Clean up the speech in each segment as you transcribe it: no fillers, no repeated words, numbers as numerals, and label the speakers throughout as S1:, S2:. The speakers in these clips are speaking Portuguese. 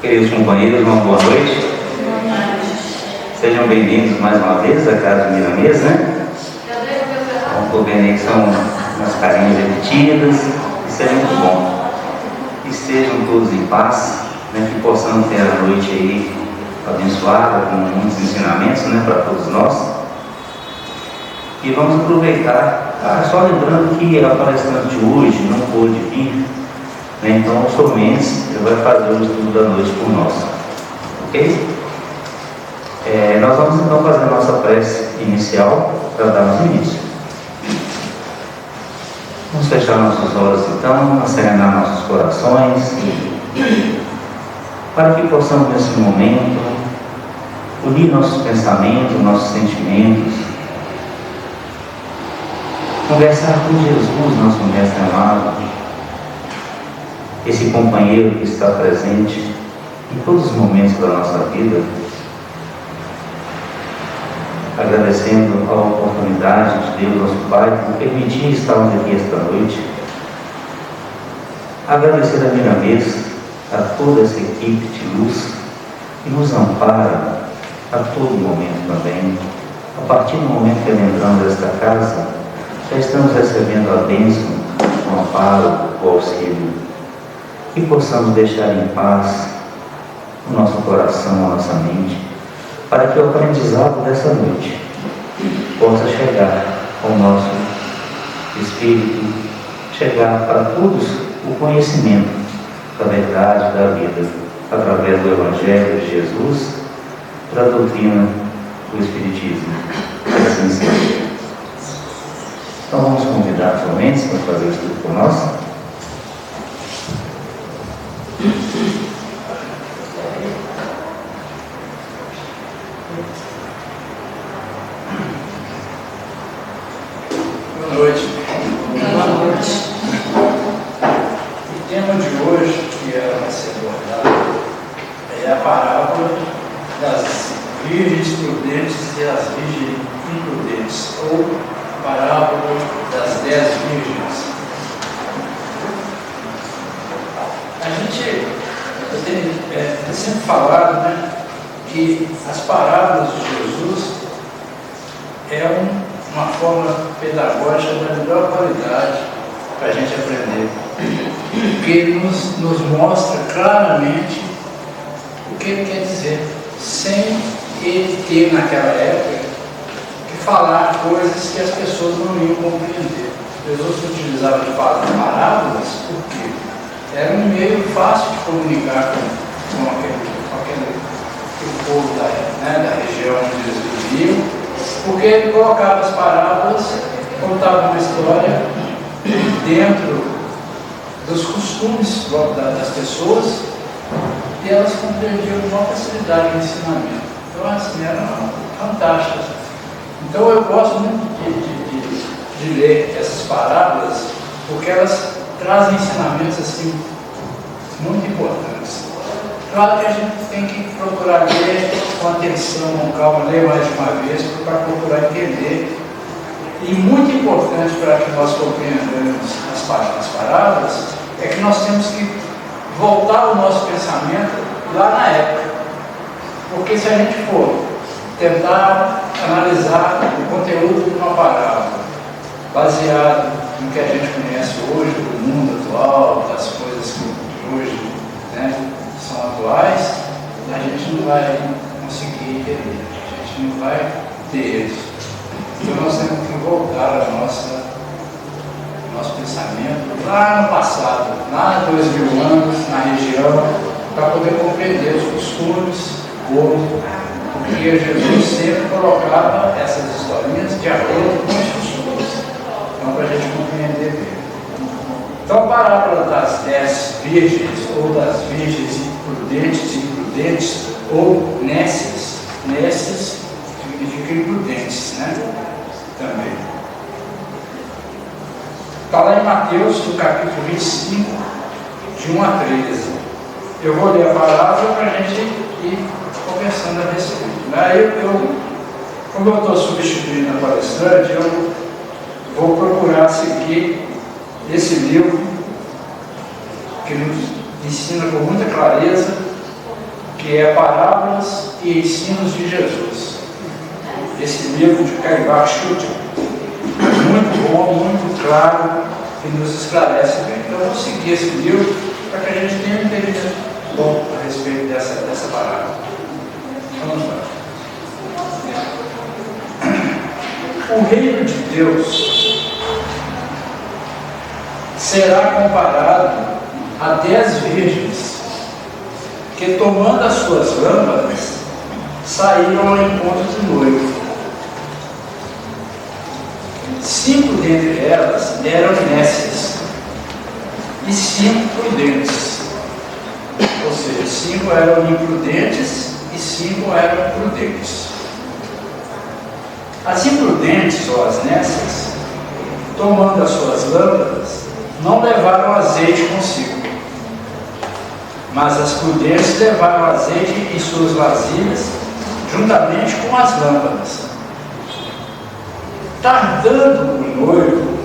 S1: Queridos companheiros, uma boa noite. Sejam bem-vindos mais uma vez à Casa de Miramês, né? Estou vendo aí que são umas carinhas repetidas. Isso é muito bom. Que estejam todos em paz, né? Que possamos ter a noite aí abençoada com muitos ensinamentos, né? Para todos nós. E vamos aproveitar, só lembrando que a palestrante de hoje não pôde vir, né? Então o Sr. Mendes vai fazer o estudo da noite por nós, ok? Nós vamos então fazer a nossa prece inicial para darmos início. Vamos fechar nossos olhos então, serenar nossos corações, para que possamos nesse momento unir nossos pensamentos, nossos sentimentos, conversar com Jesus, nosso mestre amado, esse companheiro que está presente em todos os momentos da nossa vida, agradecendo a oportunidade de Deus, nosso Pai, por permitir estarmos aqui esta noite. Agradecer a Miramês, a toda essa equipe de luz que nos ampara a todo momento também. A partir do momento que adentramos esta casa, já estamos recebendo a bênção, o amparo, o auxílio. Que possamos deixar em paz o nosso coração, a nossa mente, para que o aprendizado dessa noite possa chegar ao nosso espírito, chegar para todos o conhecimento da verdade da vida, através do Evangelho de Jesus, da doutrina do Espiritismo. Que assim seja. Então vamos convidar somente para fazer o estudo por nós.
S2: Boa noite. Boa noite. O tema de hoje que vai ser abordado é a parábola das virgens prudentes e as virgens imprudentes, ou parábola das 10 virgens. A gente tem sempre falado, né, que as parábolas de Jesus é uma forma pedagógica da melhor qualidade para a gente aprender, porque ele nos mostra claramente o que ele quer dizer, sem ele ter naquela época que falar coisas que as pessoas não iam compreender. Jesus utilizava de parábolas porque era um meio fácil de comunicar com aquele povo da região onde eles viviam, porque ele colocava as parábolas, contava uma história dentro dos costumes das pessoas e elas compreendiam com uma facilidade no ensinamento. Então, assim, era fantástico. Então, eu gosto muito de ler essas parábolas, porque elas trazem ensinamentos assim muito importantes. Claro que a gente tem que procurar ler com atenção, com calma, ler mais de uma vez para procurar entender. E muito importante para que nós compreendamos as parábolas é que nós temos que voltar o nosso pensamento lá na época. Porque se a gente for tentar analisar o conteúdo de uma parábola baseado no que a gente conhece hoje do mundo atual, das coisas que hoje, né, são atuais, a gente não vai conseguir entender, a gente não vai ter isso. Então nós temos que voltar ao nosso pensamento lá no passado, lá há 2000 anos, na região, para poder compreender os costumes, porque Jesus sempre colocava essas historinhas de acordo com os costumes, então para a gente compreender bem. Então a parábola das 10 virgens, ou das virgens prudentes e imprudentes, ou nécias significa imprudentes, né? Também. Está lá em Mateus, no capítulo 25, de 1 a 13. Eu vou ler a palavra para a gente ir conversando a respeito. Aí como eu estou substituindo a palestrante, eu vou procurar seguir esse livro que nos ensina com muita clareza que é Parábolas e Ensinos de Jesus. Esse livro de Caibar Schulte, muito bom, muito claro, que nos esclarece bem. Então, vamos seguir esse livro para que a gente tenha um entendimento bom a respeito dessa parábola. Vamos lá. O reino de Deus será comparado a 10 virgens que, tomando as suas lâmpadas, saíram ao encontro do noivo. 5 dentre elas eram nécias e 5 prudentes. Ou seja, 5 eram imprudentes e 5 eram prudentes. As imprudentes ou as nécias, tomando as suas lâmpadas, não levaram azeite consigo, mas as prudentes levaram azeite em suas vasilhas, juntamente com as lâmpadas. Tardando o noivo,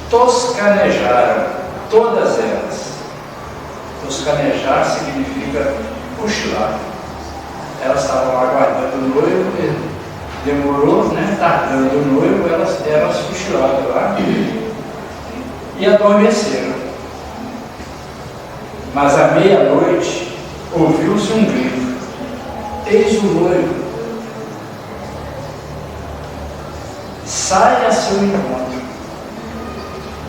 S2: toscanejaram todas elas. Toscanejar significa cochilar. Elas estavam aguardando o noivo, demorou, né? Tardando o noivo, elas cochilaram lá e adormeceram. Mas à meia-noite ouviu-se um grito: eis o noivo, sai a seu encontro.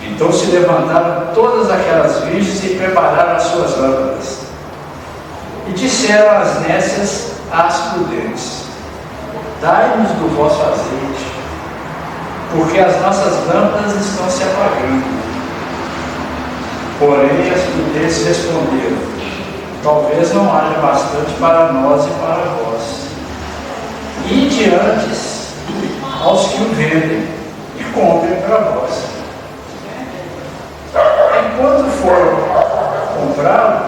S2: Então se levantaram todas aquelas virgens e prepararam as suas lâmpadas. E disseram às nécias às prudentes: dai-nos do vosso azeite, porque as nossas lâmpadas estão se apagando. Porém as prudentes responderam: talvez não haja bastante para nós e para vós. Ide antes aos que o vendem e comprem para vós. Enquanto foram comprá-lo,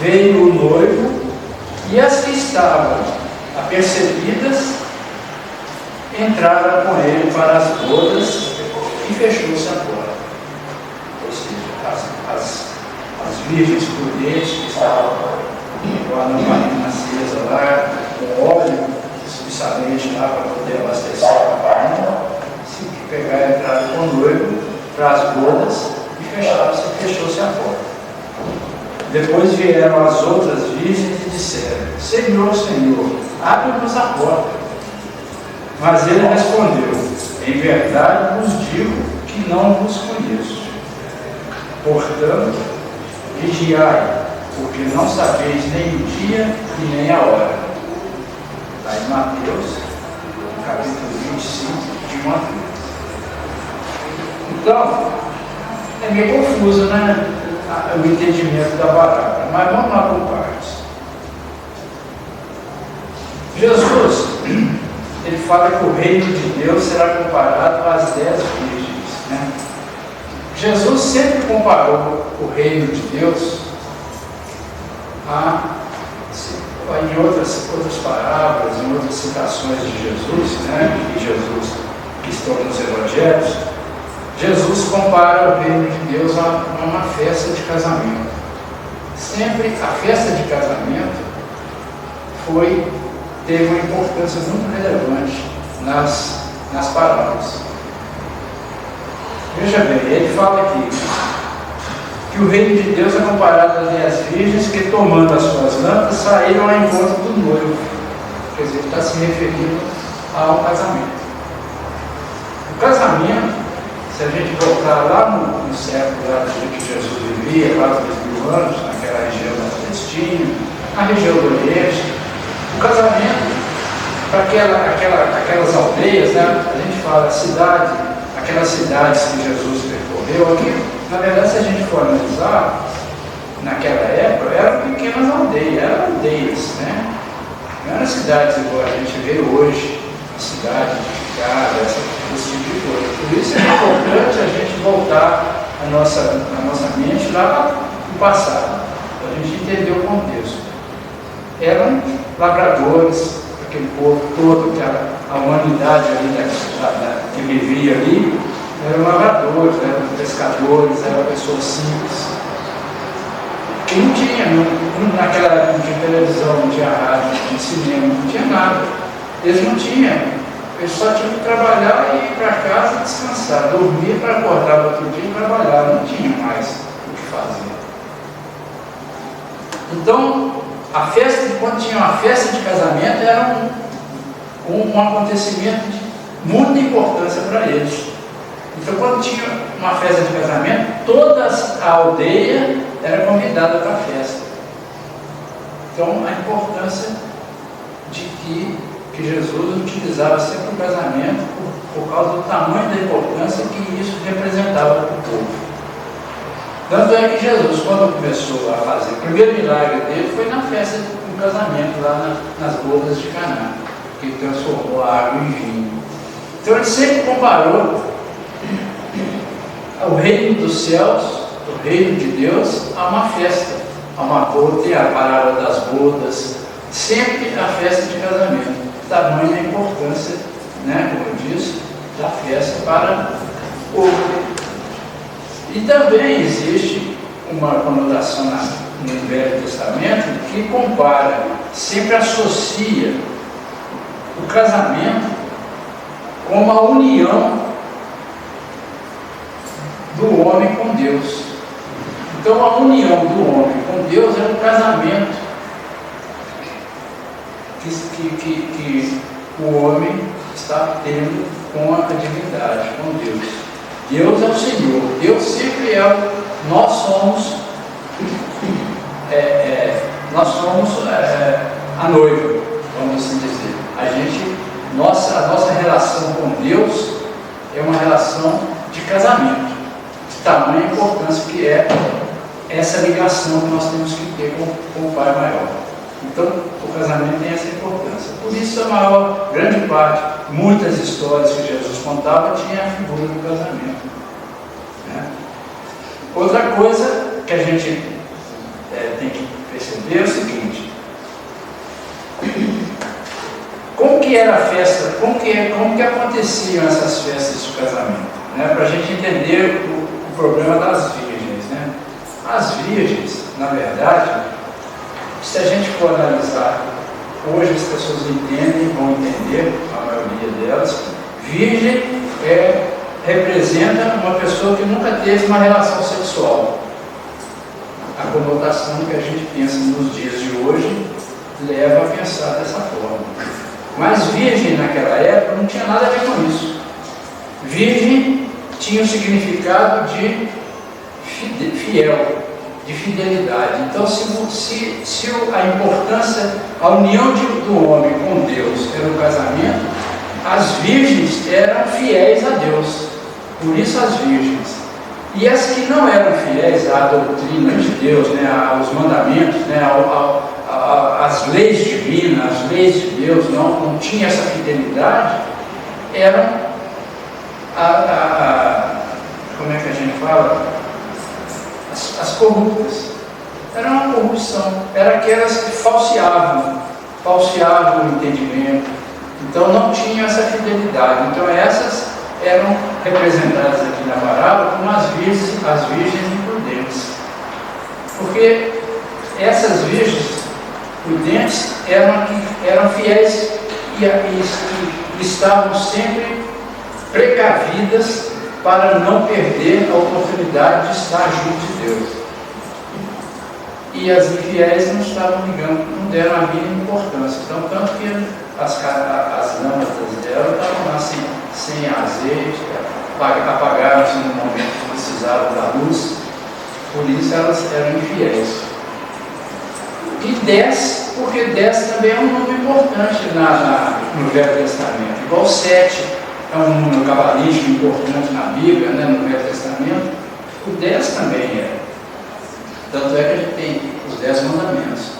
S2: veio o noivo, e as que estavam apercebidas entraram com ele para as bodas e fechou-se a porta. Ou seja, as virgens prudentes que estavam com a lamparina acesa lá, com óleo suficiente lá para poder abastecer a lamparina, se pegar, entraram com o noivo para as bodas e fechou-se a porta. Depois vieram as outras virgens e disseram: Senhor, Senhor, abre-nos a porta. Mas ele respondeu: em verdade vos digo que não vos conheço. Portanto, vigiai, porque não sabeis nem o dia e nem a hora. Está em Mateus, capítulo 25, de 1 a 3. Então, é meio confuso, né? O entendimento da parábola, mas vamos lá por partes. Jesus, ele fala que o reino de Deus será comparado às 10 virgens, né? Jesus sempre comparou o reino de Deus em outras parábolas, em outras citações de Jesus, né? Que estão nos evangelhos. Jesus compara o reino de Deus a uma festa de casamento. Sempre a festa de casamento teve uma importância muito relevante nas parábolas. Veja bem, ele fala aqui que o reino de Deus é comparado às 10 virgens que, tomando as suas lâmpadas, saíram ao encontro do noivo. Quer dizer, ele está se referindo ao casamento. O casamento, se a gente voltar lá no século em que Jesus vivia, quase 2000 anos, naquela região da Palestina, na região do Oriente, o casamento, para aquelas aldeias, né? A gente fala cidade, aquelas cidades que Jesus percorreu aqui, na verdade, se a gente for analisar, naquela época, eram pequenas aldeias, né? Não eram cidades igual a gente vê hoje, cidade edificada, esse tipo de coisa. Por isso é importante a gente voltar a nossa mente lá no passado, para a gente entender o contexto. Eram lavradores, aquele povo todo, a humanidade ali que vivia ali, eram lavradores, eram pescadores, eram pessoas simples, E não tinha, naquela época não tinha televisão, não tinha rádio, não tinha cinema, não tinha nada. Eles não tinham, eles só tinham que trabalhar e ir para casa descansar, dormir para acordar no outro dia e trabalhar, não tinha mais o que fazer. Então, a festa, quando tinha uma festa de casamento, era um acontecimento de muita importância para eles. Então, quando tinha uma festa de casamento, toda a aldeia era convidada para a festa. Então, a importância de que Jesus utilizava sempre o casamento por causa do tamanho da importância que isso representava para o povo. Tanto é que Jesus, quando começou a fazer, o primeiro milagre dele foi na festa do casamento, lá nas bodas de Caná, que transformou a água em vinho. Então ele sempre comparou o reino dos céus, o reino de Deus, a uma festa, a uma boda, tem a parábola das bodas, sempre a festa de casamento. Tamanha importância, né, como eu disse, da festa para o povo. E também existe uma conotação no Velho Testamento que compara, sempre associa o casamento com uma união do homem com Deus. Então a união do homem com Deus é um casamento que o homem está tendo com a divindade, com Deus. Deus é o Senhor, Deus sempre é nós somos a noiva, vamos assim dizer. A nossa relação com Deus é uma relação de casamento, de tamanha importância que é essa ligação que nós temos que ter com o Pai maior. Então, o casamento tem essa importância. Por isso, grande parte, muitas histórias que Jesus contava, tinha a figura do casamento. Né? Outra coisa que a gente tem que perceber é o seguinte: como que era a festa, como que aconteciam essas festas de casamento? Né? Para a gente entender o problema das virgens. Né? As virgens, na verdade, se a gente for analisar, hoje as pessoas entendem, vão entender, a maioria delas, virgem representa uma pessoa que nunca teve uma relação sexual. A conotação que a gente pensa nos dias de hoje leva a pensar dessa forma. Mas virgem naquela época não tinha nada a ver com isso. Virgem tinha o significado de fiel, de fidelidade. Então, se a importância, a união do homem com Deus era o casamento, as virgens eram fiéis a Deus. Por isso as virgens. E as que não eram fiéis à doutrina de Deus, né, aos mandamentos, né, às leis divinas, às leis de Deus, não tinha essa fidelidade, eram como é que a gente fala? As corruptas. Era uma corrupção, eram aquelas que falseavam o entendimento, então não tinham essa fidelidade. Então essas eram representadas aqui na parábola como as virgens imprudentes, porque essas virgens prudentes eram fiéis e estavam sempre precavidas para não perder a oportunidade de estar junto de Deus. E as infiéis não estavam ligando, não deram a mínima importância. Então, tanto que as lâmpadas dela estavam lá sem azeite, apagaram-se no momento que precisavam da luz, por isso elas eram infiéis. E 10, porque 10 também é um número importante no Velho Testamento, igual 7 é um número cabalístico importante na Bíblia, né, no Velho Testamento, o 10 também é. Tanto é que a gente tem os 10 mandamentos.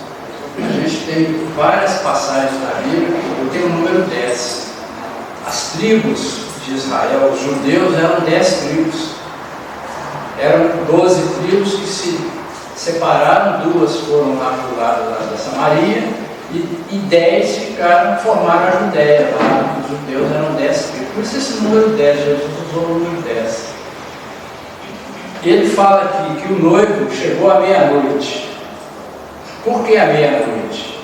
S2: A gente tem várias passagens da Bíblia, eu tenho o número 10. As tribos de Israel, os judeus eram 10 tribos. Eram 12 tribos que se separaram, 2 foram lá para o lado da Samaria e 10 formaram a Judéia. Lá, os judeus eram 10 tribos. Por isso esse número 10, Jesus usou o número 10. Ele fala aqui que o noivo chegou à meia-noite. Por que a meia-noite?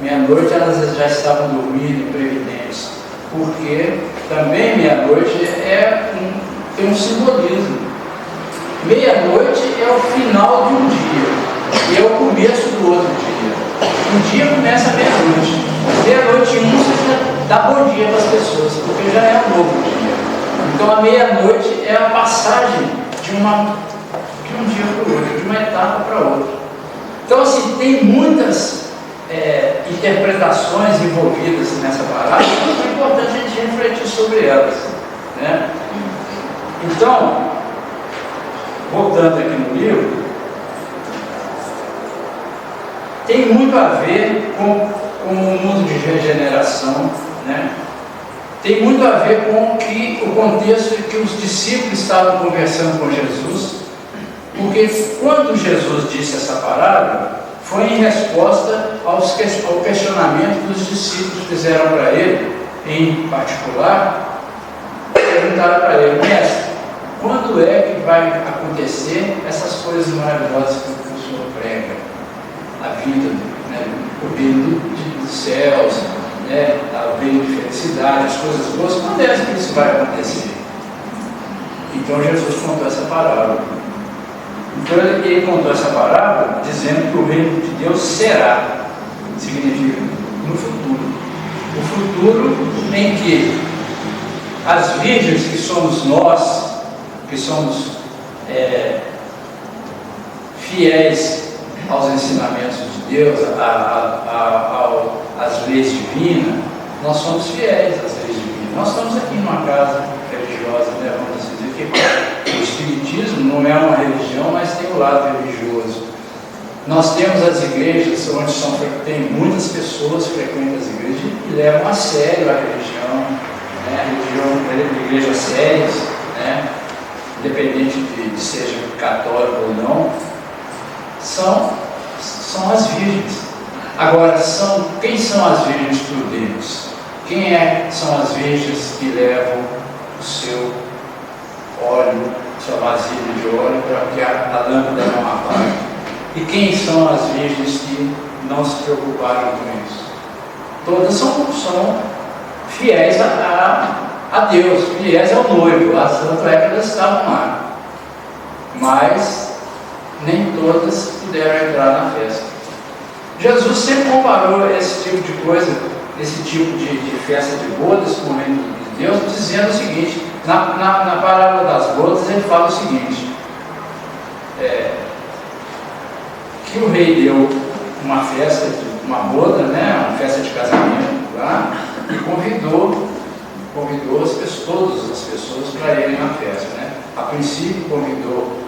S2: Meia-noite elas já estavam dormindo, previdentes, porque também meia-noite tem um simbolismo. Meia-noite é o final de um dia e é o começo do outro dia. Um dia começa à meia-noite. Meia-noite você já dá bom dia para as pessoas, porque já é um novo dia. Então a meia-noite é a passagem de um dia para o outro, de uma etapa para outra. Então assim, tem muitas interpretações envolvidas nessa parábola, mas é importante a gente refletir sobre elas, né? Então, voltando aqui no livro, tem muito a ver com o mundo de regeneração, né? Tem muito a ver com o contexto em que os discípulos estavam conversando com Jesus, porque quando Jesus disse essa parábola, foi em resposta ao questionamento que os discípulos fizeram para ele, em particular, perguntaram para ele: mestre, quando é que vai acontecer essas coisas maravilhosas que o Senhor prega? A vida, né? O reino dos céus, né? O reino de felicidade, as coisas boas, quando é que isso vai acontecer? Então Jesus contou essa parábola. Então ele contou essa parábola dizendo que o reino de Deus será, significa no futuro. O futuro em que as virgens, que somos nós, que somos fiéis aos ensinamentos de Deus, às leis divinas, nós somos fiéis às leis divinas. Nós estamos aqui numa casa religiosa, né? Vamos dizer que o Espiritismo não é uma religião, mas tem o lado religioso. Nós temos as igrejas onde tem muitas pessoas que frequentam as igrejas e levam a sério a religião, né? Igrejas sérias, né? Independente de seja católico ou não, são as virgens. Agora, quem são as virgens prudentes? São as virgens que levam o seu óleo, seu vasilho de óleo, para que a lâmpada não apague? E quem são as virgens que não se preocuparam com isso? Todas são fiéis a Deus, fiéis ao noivo, tanto é que elas estavam lá. Mas nem todas puderam entrar na festa. Jesus sempre comparou esse tipo de coisa, esse tipo de festa de bodas com o reino de Deus, dizendo o seguinte: na parábola das bodas ele fala o seguinte, que o rei deu uma festa, uma boda, né, uma festa de casamento lá, e convidou todas as pessoas para irem na festa, né? A princípio convidou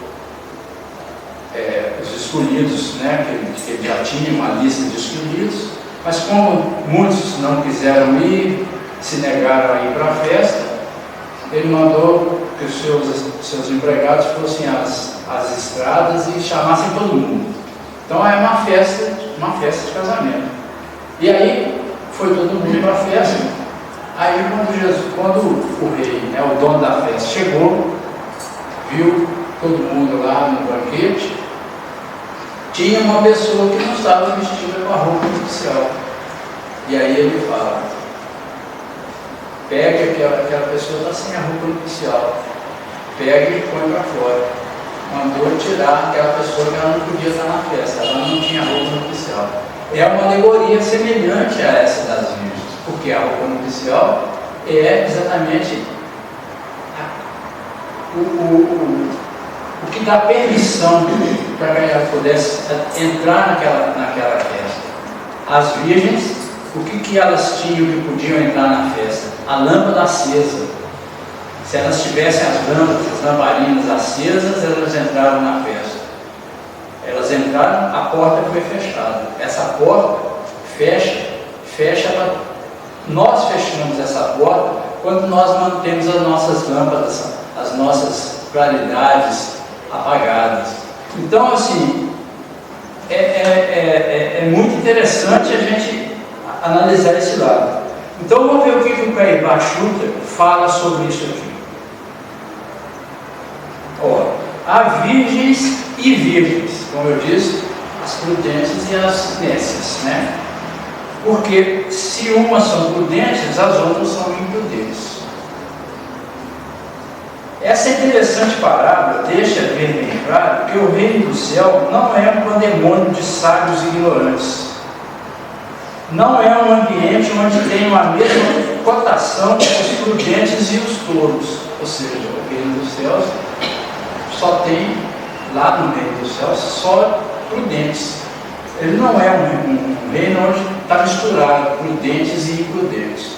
S2: os escolhidos, né, que ele já tinha uma lista de escolhidos, mas como muitos não quiseram ir, se negaram a ir para a festa, ele mandou que os seus empregados fossem às estradas e chamassem todo mundo. Então é uma festa de casamento. E aí foi todo mundo para a festa. Aí quando o rei, né, o dono da festa, chegou, viu todo mundo lá no banquete, tinha uma pessoa que não estava vestida com a roupa oficial. E aí ele fala: pega aquela pessoa está sem a roupa oficial, pega e põe para fora. Mandou tirar aquela pessoa que ela não podia estar na festa, ela não tinha roupa oficial. É uma alegoria semelhante a essa das virgens, porque a roupa oficial é exatamente o que dá permissão para que ela pudesse entrar naquela festa. As virgens, o que elas tinham que podiam entrar na festa? A lâmpada acesa. Se elas tivessem as lamparinas acesas, elas entraram na festa. Elas entraram, a porta foi fechada. Essa porta fecha. Nós fechamos essa porta quando nós mantemos as nossas lâmpadas, as nossas claridades apagadas. Então, assim, é muito interessante a gente analisar esse lado. Então, vamos ver o que o Caibá Schutter fala sobre isso aqui. Há virgens e virgens, como eu disse, as as prudentes e as nécias, né? Porque se umas são prudentes, as outras são imprudentes. Essa interessante parábola deixa ver bem claro que o reino do céu não é um pandemônio de sábios e ignorantes. Não é um ambiente onde tem a mesma cotação com os prudentes e os tolos. Ou seja, o reino dos céus só tem, lá no reino dos céus, só prudentes. Ele não é um reino onde está misturado prudentes e imprudentes,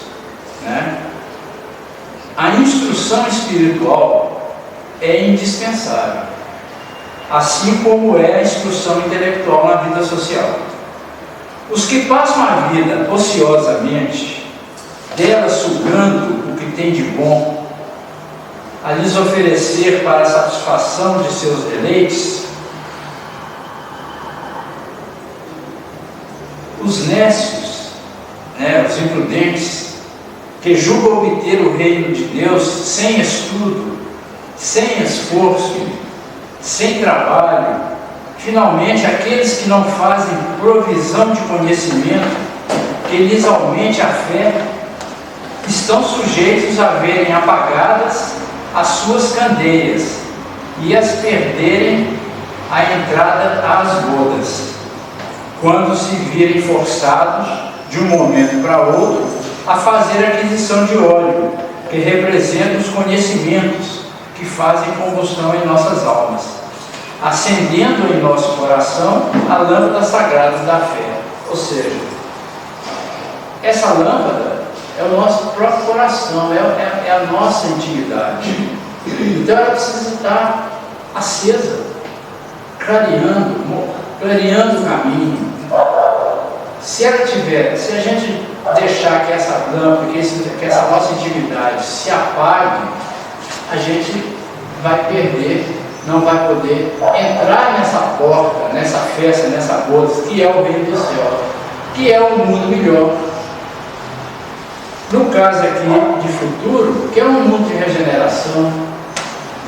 S2: né? A instrução espiritual é indispensável, assim como é a instrução intelectual na vida social. Os que passam a vida ociosamente, dela sugando o que tem de bom, a lhes oferecer para a satisfação de seus deleites, os nécios, os imprudentes, que julgam obter o reino de Deus sem estudo, sem esforço, sem trabalho, finalmente aqueles que não fazem provisão de conhecimento que lhes aumente a fé, estão sujeitos a verem apagadas as suas candeias e as perderem a entrada às bodas, quando se virem forçados, de um momento para outro, a fazer aquisição de óleo, que representa os conhecimentos que fazem combustão em nossas almas, acendendo em nosso coração a lâmpada sagrada da fé. Ou seja, essa lâmpada é o nosso próprio coração, é a nossa intimidade. Então ela precisa estar acesa, clareando o caminho. Se a gente deixar que essa lâmpada, que essa nossa intimidade se apague, a gente vai perder, não vai poder entrar nessa porta, nessa festa, nessa boda, que é o reino do céu, que é um mundo melhor. No caso aqui de futuro, que é um mundo de regeneração.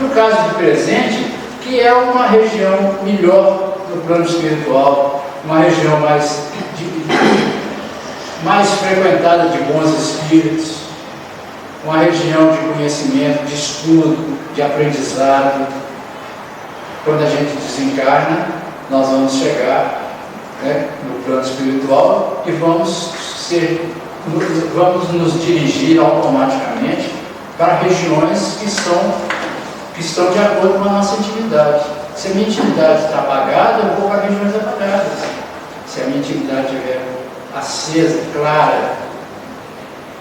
S2: No caso de presente, que é uma região melhor no plano espiritual, uma região mais frequentada de bons espíritos, uma região de conhecimento, de estudo, de aprendizado. Quando a gente desencarna, nós vamos chegar, no plano espiritual e vamos nos dirigir automaticamente para regiões que estão de acordo com a nossa intimidade. Se a minha intimidade está apagada, eu vou para regiões apagadas. Se a minha intimidade estiver acesa, clara,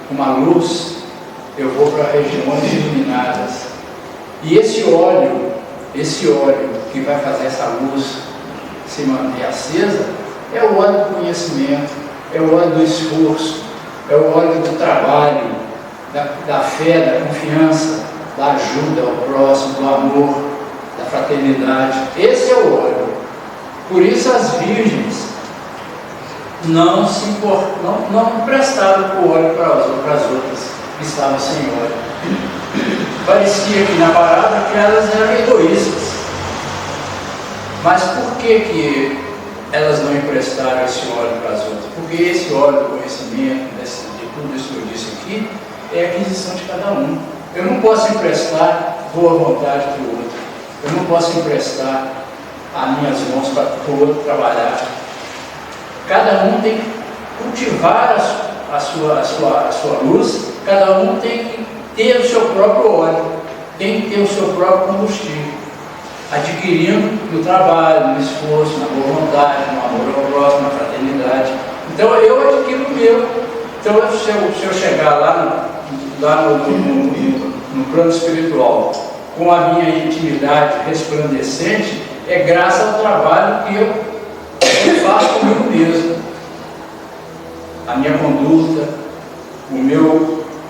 S2: com uma luz, eu vou para regiões iluminadas. E esse óleo que vai fazer essa luz se manter acesa, é o óleo do conhecimento, é o óleo do esforço, é o óleo do trabalho, da fé, da confiança, da ajuda ao próximo, do amor, da fraternidade. Esse é o óleo. Por isso as virgens não emprestaram o óleo para as outras que estavam sem óleo. Parecia aqui na parada que elas eram egoístas. Mas por que elas não emprestaram esse óleo para as outras? Porque esse óleo do conhecimento, de tudo isso que eu disse aqui, é a aquisição de cada um. Eu não posso emprestar boa vontade para o outro. Eu não posso emprestar as minhas mãos para o outro trabalhar. Cada um tem que cultivar a sua luz, cada um tem que ter o seu próprio óleo, tem que ter o seu próprio combustível, adquirindo no trabalho, no esforço, na boa vontade, no amor ao próximo, na fraternidade. Então eu adquiro o meu. Então se eu chegar lá no plano espiritual com a minha intimidade resplandecente, é graças ao trabalho que eu faço comigo mesmo. A minha conduta,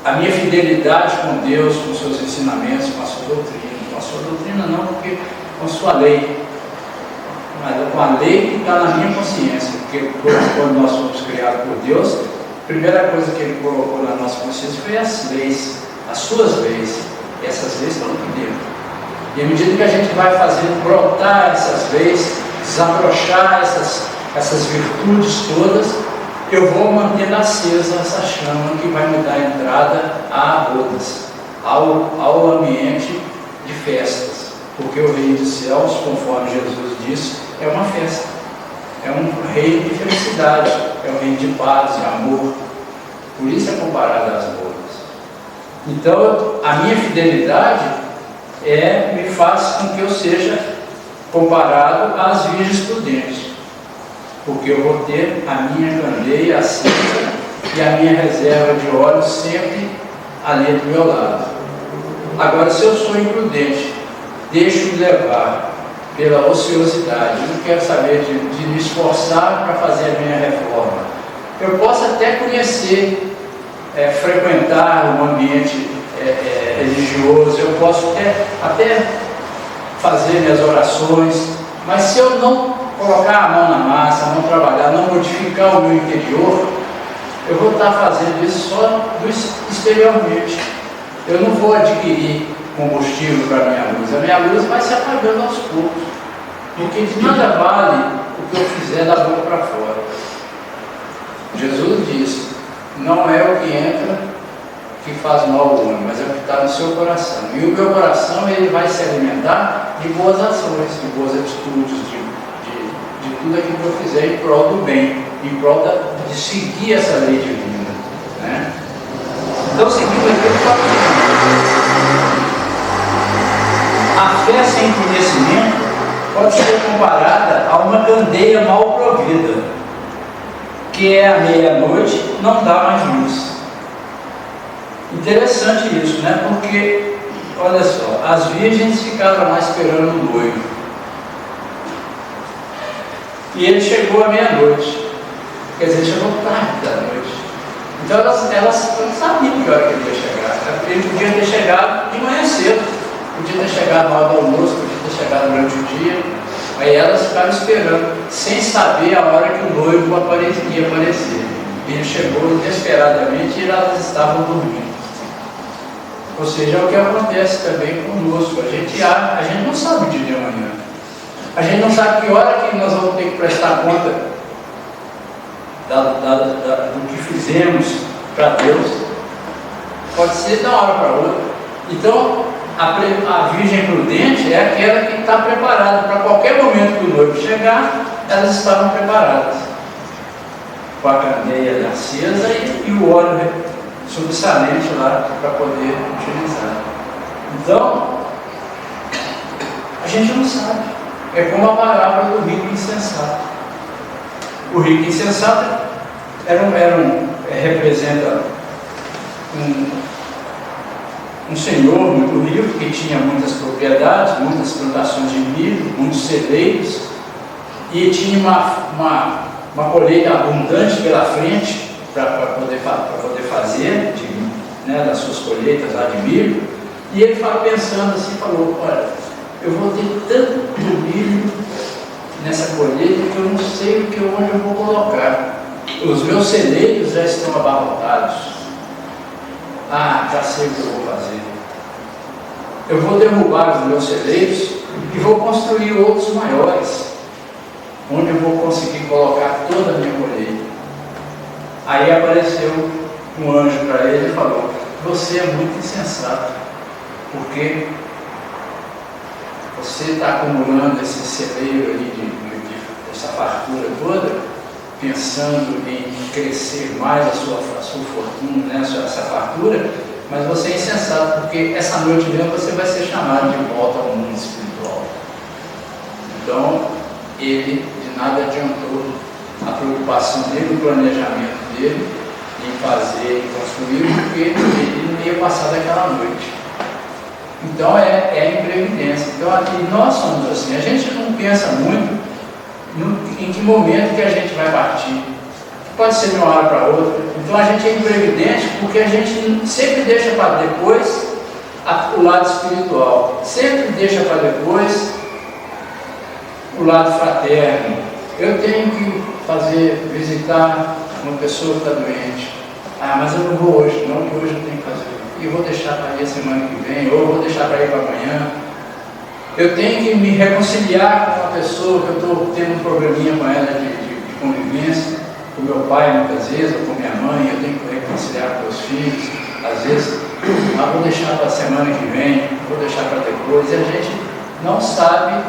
S2: a minha fidelidade com Deus, com os seus ensinamentos, com a sua doutrina. Com a sua doutrina não, porque com a sua lei, mas com a lei que está na minha consciência. Porque quando nós fomos criados por Deus, a primeira coisa que Ele colocou na nossa consciência foi as leis, as suas leis. E essas leis estão aqui dentro. E à medida que a gente vai fazendo brotar essas leis, desabrochar essas virtudes todas, eu vou manter acesa essa chama que vai me dar entrada a bodas, ao ambiente de festas. Porque o reino dos céus, conforme Jesus disse, é uma festa, é um reino de felicidade, é um reino de paz, de amor. Por isso é comparado às bodas. Então, a minha fidelidade me faz com que eu seja comparado às virgens prudentes, porque eu vou ter a minha candeia acesa e a minha reserva de óleo sempre ali do meu lado. Agora, se eu sou imprudente, deixo-me levar pela ociosidade, não quero saber de me esforçar para fazer a minha reforma. Eu posso até conhecer, frequentar um ambiente religioso, eu posso até fazer minhas orações, mas se eu não colocar a mão na massa, não trabalhar, não modificar o meu interior, eu vou estar fazendo isso só exteriormente. Eu não vou adquirir combustível para a minha luz vai se apagando aos poucos, porque de nada vale o que eu fizer da boca para fora. Jesus disse: não é o que entra que faz mal ao homem, mas é o que está no seu coração. E o meu coração, ele vai se alimentar de boas ações, de boas atitudes, de tudo aquilo que eu fizer em prol do bem, em prol de seguir essa lei divina, né? Então, seguindo aqui, eu falo a fé sem conhecimento pode ser comparada a uma candeia mal provida, que é à meia-noite, não dá mais luz. Interessante isso, né? Porque, olha só, as virgens ficaram lá esperando o noivo. E ele chegou à meia-noite. Quer dizer, chegou tarde da noite. Então elas não sabiam que hora que ele ia chegar. Ele podia ter chegado de manhã cedo, podia ter chegado na hora do almoço, podia ter chegado durante o dia. Aí elas ficaram esperando, sem saber a hora que o noivo ia aparecer. Ele chegou inesperadamente e elas estavam dormindo. Ou seja, é o que acontece também conosco. A gente não sabe o dia de amanhã. A gente não sabe que hora que nós vamos ter que prestar conta do que fizemos para Deus. Pode ser de uma hora para outra. Então, a virgem prudente é aquela que está preparada para qualquer momento que o noivo chegar. Elas estavam preparadas com a candeia acesa e o óleo subsalente lá para poder utilizar. Então, a gente não sabe. É como a parábola do rico insensato. O rico insensato representa um senhor muito rico que tinha muitas propriedades, muitas plantações de milho, muitos celeiros, e tinha uma colheita abundante pela frente para poder fazer das suas colheitas lá de milho. E ele pensando assim, falou: olha, eu vou ter tanto milho nessa colheita que eu não sei onde eu vou colocar. Os meus celeiros já estão abarrotados. Já sei o que eu vou fazer. Eu vou derrubar os meus celeiros e vou construir outros maiores, onde eu vou conseguir colocar toda a minha colheita. Aí apareceu um anjo para ele e falou: você é muito insensato, porque você está acumulando esse celeiro aí dessa fartura toda, pensando em crescer mais a sua fortuna, né, essa fartura, mas você é insensato, porque essa noite mesmo você vai ser chamado de volta ao mundo espiritual. Então, ele de nada adiantou a preocupação dele, o planejamento dele em fazer e construir, porque ele não ia passar daquela noite. Então é imprevidência. Então aqui nós somos assim, a gente não pensa muito em que momento que a gente vai partir. Pode ser de uma hora para outra. Então a gente é imprevidente porque a gente sempre deixa para depois o lado espiritual, sempre deixa para depois o lado fraterno. Eu tenho que visitar uma pessoa que está doente. Mas eu não vou hoje, não, que hoje eu tenho que fazer. E vou deixar para ir a semana que vem, ou vou deixar para ir para amanhã. Eu tenho que me reconciliar com uma pessoa que eu estou tendo um probleminha com ela de convivência, com meu pai muitas vezes, ou com minha mãe. Eu tenho que reconciliar com meus filhos. Às vezes, vou deixar para a semana que vem, vou deixar para depois. E a gente não sabe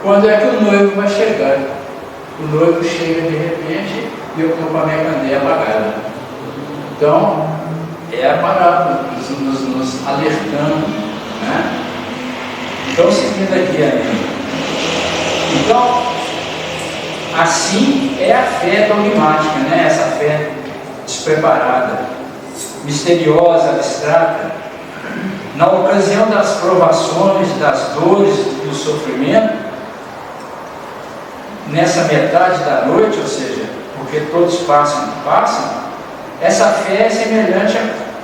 S2: quando é que o noivo vai chegar. O noivo chega de repente e eu estou com a minha candeia apagada. Então, é a parábola nos alertando, né? Então, seguindo aqui ainda. Então, assim é a fé dogmática, né? Essa fé despreparada, misteriosa, abstrata. Na ocasião das provações, das dores, do sofrimento, nessa metade da noite, ou seja, porque todos passam, essa fé é semelhante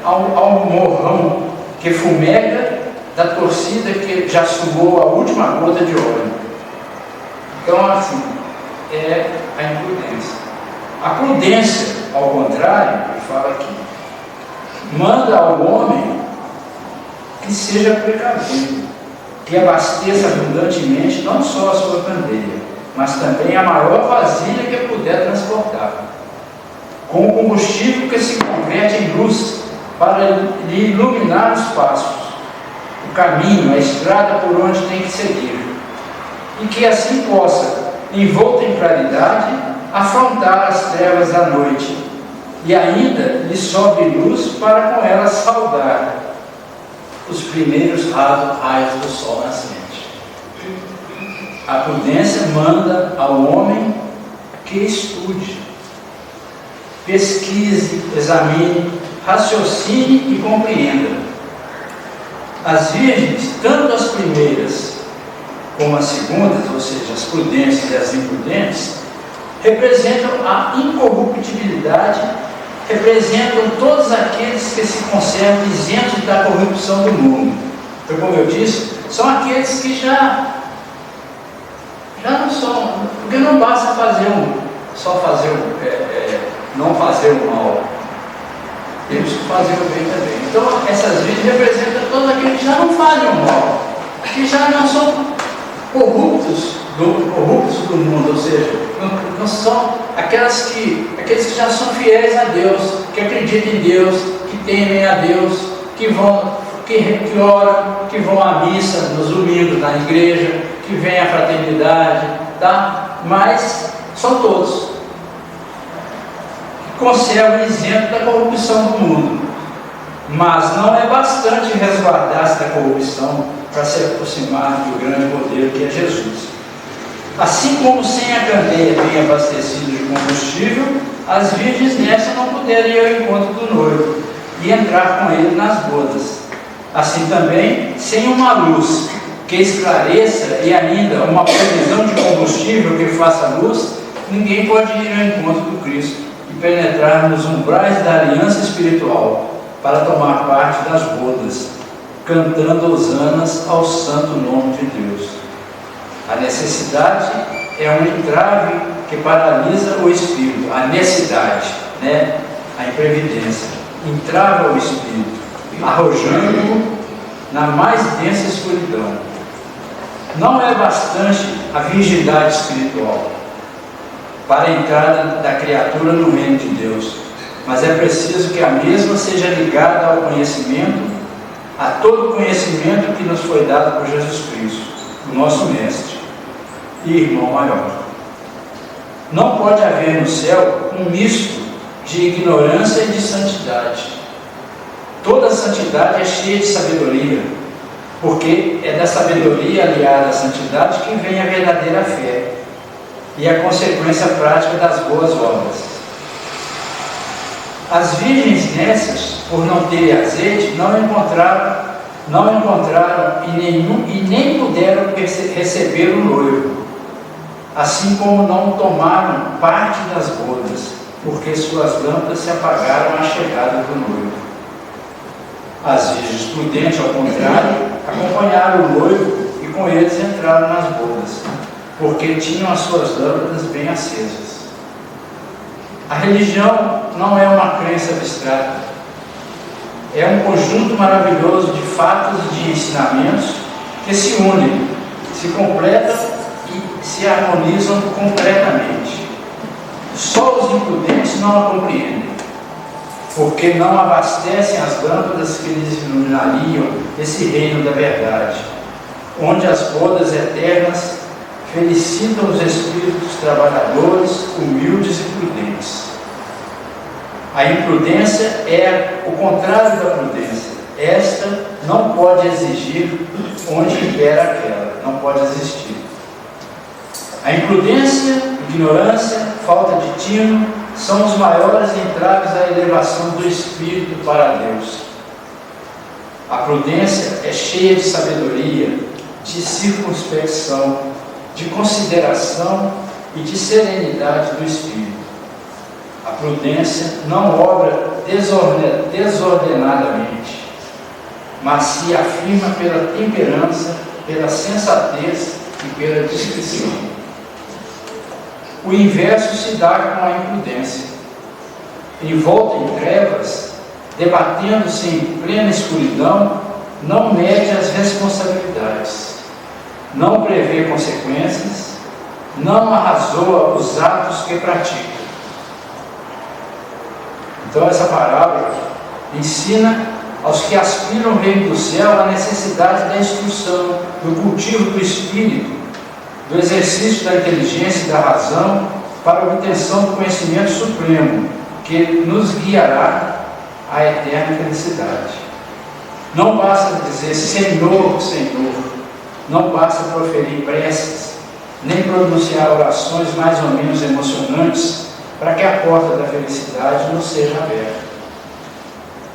S2: ao morrão que fumega da torcida que já sugou a última gota de óleo. Então, assim, é a imprudência. A prudência, ao contrário, ele fala aqui, manda ao homem que seja precavido, que abasteça abundantemente não só a sua candeia, mas também a maior vasilha que puder transportar, com o combustível que se converte em luz para lhe iluminar os passos, o caminho, a estrada por onde tem que seguir, e que assim possa, envolto em claridade, afrontar as trevas da noite, e ainda lhe sobe luz para com ela saudar os primeiros raios do sol nascente. A prudência manda ao homem que estude, pesquise, examine, raciocine e compreenda. As virgens, tanto as primeiras como as segundas, ou seja, as prudentes e as imprudentes, representam a incorruptibilidade, representam todos aqueles que se conservam isentos da corrupção do mundo. Então, como eu disse, são aqueles que já não são, porque não basta não fazer o mal, temos que fazer o bem também. Então, essas virgens representam todos aqueles que já não fazem o mal, que já não são corruptos do mundo, ou seja, não são aqueles que já são fiéis a Deus, que acreditam em Deus, que temem a Deus, que oram, que vão à missa nos domingos na igreja, que vêm à fraternidade, tá? Mas são todos que conservam isento da corrupção do mundo. Mas não é bastante resguardar-se da corrupção para se aproximar do grande poder que é Jesus. Assim como sem a candeia bem abastecida de combustível, as virgens nessa não puderam ir ao encontro do noivo e entrar com ele nas bodas. Assim também, sem uma luz que esclareça e ainda uma provisão de combustível que faça luz, ninguém pode ir ao encontro do Cristo e penetrar nos umbrais da aliança espiritual para tomar parte das bodas, cantando hosanas ao santo nome de Deus. A necessidade é um entrave que paralisa o espírito. A necessidade, né? A imprevidência, entrava o espírito, arrojando-o na mais densa escuridão. Não é bastante a virgindade espiritual para a entrada da criatura no reino de Deus, mas é preciso que a mesma seja ligada ao conhecimento, a todo o conhecimento que nos foi dado por Jesus Cristo, o nosso Mestre e irmão maior. Não pode haver no céu um misto de ignorância e de santidade. Toda santidade é cheia de sabedoria, porque é da sabedoria aliada à santidade que vem a verdadeira fé e a consequência prática das boas obras. As virgens nessas, por não terem azeite, não encontraram e nem puderam receber o noivo, assim como não tomaram parte das bodas, porque suas lâmpadas se apagaram à chegada do noivo. As virgens prudentes, ao contrário, acompanharam o noivo e com eles entraram nas bodas, porque tinham as suas lâmpadas bem acesas. A religião não é uma crença abstrata, é um conjunto maravilhoso de fatos e de ensinamentos que se unem se completam e se harmonizam completamente. Só os imprudentes não a compreendem, porque não abastecem as lâmpadas que lhes iluminariam esse reino da verdade, onde as bodas eternas felicitam os espíritos trabalhadores, humildes e prudentes. A imprudência é o contrário da prudência. Esta não pode exigir onde impera aquela, não pode existir. A imprudência, ignorância, falta de tino são os maiores entraves à elevação do espírito para Deus. A prudência é cheia de sabedoria, de circunspecção, de consideração e de serenidade do espírito. A prudência não obra desordenadamente, mas se afirma pela temperança, pela sensatez e pela discrição. O inverso se dá com a imprudência. Envolta em trevas, debatendo-se em plena escuridão, não mede as responsabilidades, não prevê consequências, não arrazoa os atos que pratica. Então essa parábola ensina aos que aspiram ao reino do céu a necessidade da instrução, do cultivo do espírito, do exercício da inteligência e da razão para a obtenção do conhecimento supremo, que nos guiará à eterna felicidade. Não basta dizer Senhor, Senhor, não basta proferir preces, nem pronunciar orações mais ou menos emocionantes para que a porta da felicidade nos seja aberta.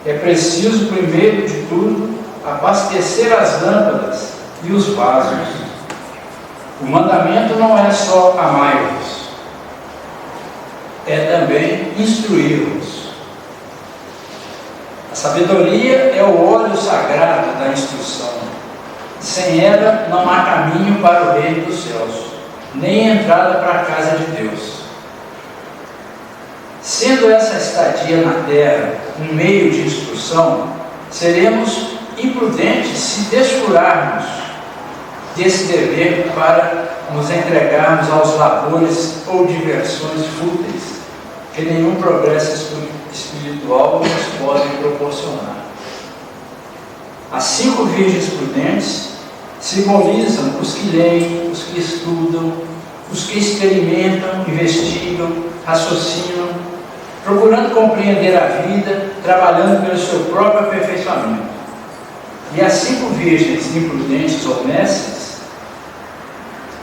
S2: É preciso, primeiro de tudo, abastecer as lâmpadas e os vasos. O mandamento não é só amai-vos, é também instruí-vos. A sabedoria é o óleo sagrado da instrução. Sem ela não há caminho para o reino dos céus, nem entrada para a casa de Deus. Sendo essa estadia na terra um meio de instrução, seremos imprudentes se descurarmos desse dever para nos entregarmos aos labores ou diversões fúteis que nenhum progresso espiritual nos pode proporcionar. As 5 virgens prudentes simbolizam os que leem, os que estudam, os que experimentam, investigam, raciocinam, procurando compreender a vida, trabalhando pelo seu próprio aperfeiçoamento. E as 5 virgens imprudentes ou nécias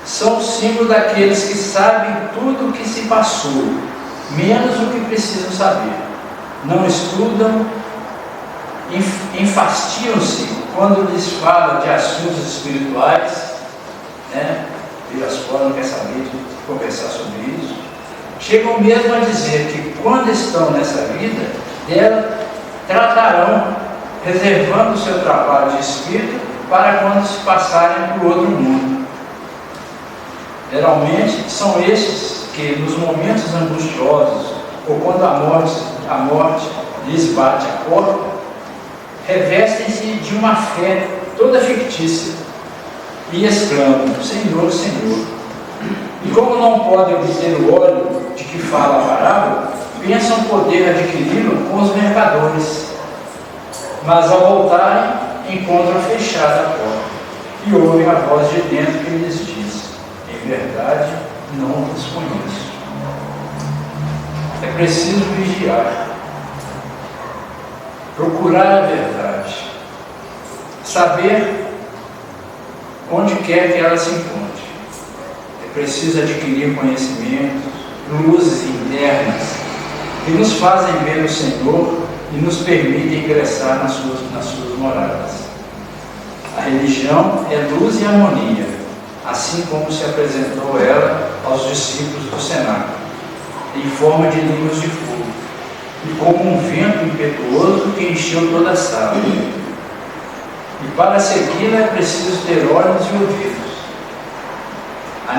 S2: são o símbolo daqueles que sabem tudo o que se passou, menos o que precisam saber. Não estudam, enfastiam-se quando lhes fala de assuntos espirituais, e as quais não quer saber de conversar sobre isso. Chegam mesmo a dizer que quando estão nessa vida, dela tratarão, reservando o seu trabalho de espírito para quando se passarem para o outro mundo. Geralmente são estes que, nos momentos angustiosos, ou quando a morte lhes bate a porta, revestem-se de uma fé toda fictícia e exclamam: Senhor, Senhor. E como não podem obter o óleo de que fala a parábola, pensam poder adquiri-lo com os mercadores, mas ao voltarem encontram fechada a porta e ouvem a voz de dentro que lhes diz: em verdade não vos conheço. É preciso vigiar, procurar a verdade, saber onde quer que ela se encontre. É preciso adquirir conhecimentos, luzes internas que nos fazem ver o Senhor e nos permitem ingressar nas suas moradas. A religião é luz e harmonia, assim como se apresentou ela aos discípulos do cenáculo, em forma de línguas de fogo, e como um vento impetuoso que encheu toda a sala. E para segui-la é preciso ter olhos e ouvidos. A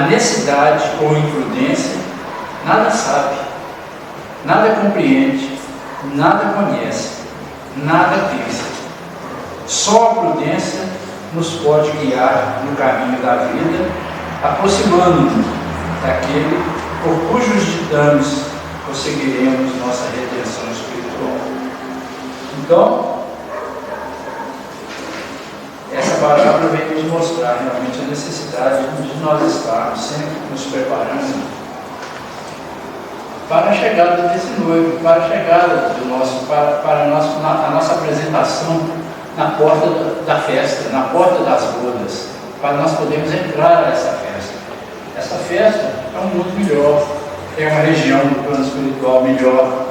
S2: necessidade ou imprudência nada sabe, nada compreende, nada conhece, nada pensa. Só a prudência nos pode guiar no caminho da vida, aproximando-nos daquele por cujos ditames conseguiremos nossa redenção espiritual. Então, essa parábola vem nos mostrar realmente a necessidade de nós estarmos sempre nos preparando para a chegada desse noivo, para a chegada do nosso, para a nossa apresentação na porta da festa, na porta das bodas, para nós podermos entrar a essa festa. Essa festa é um mundo melhor, é uma região do plano espiritual melhor,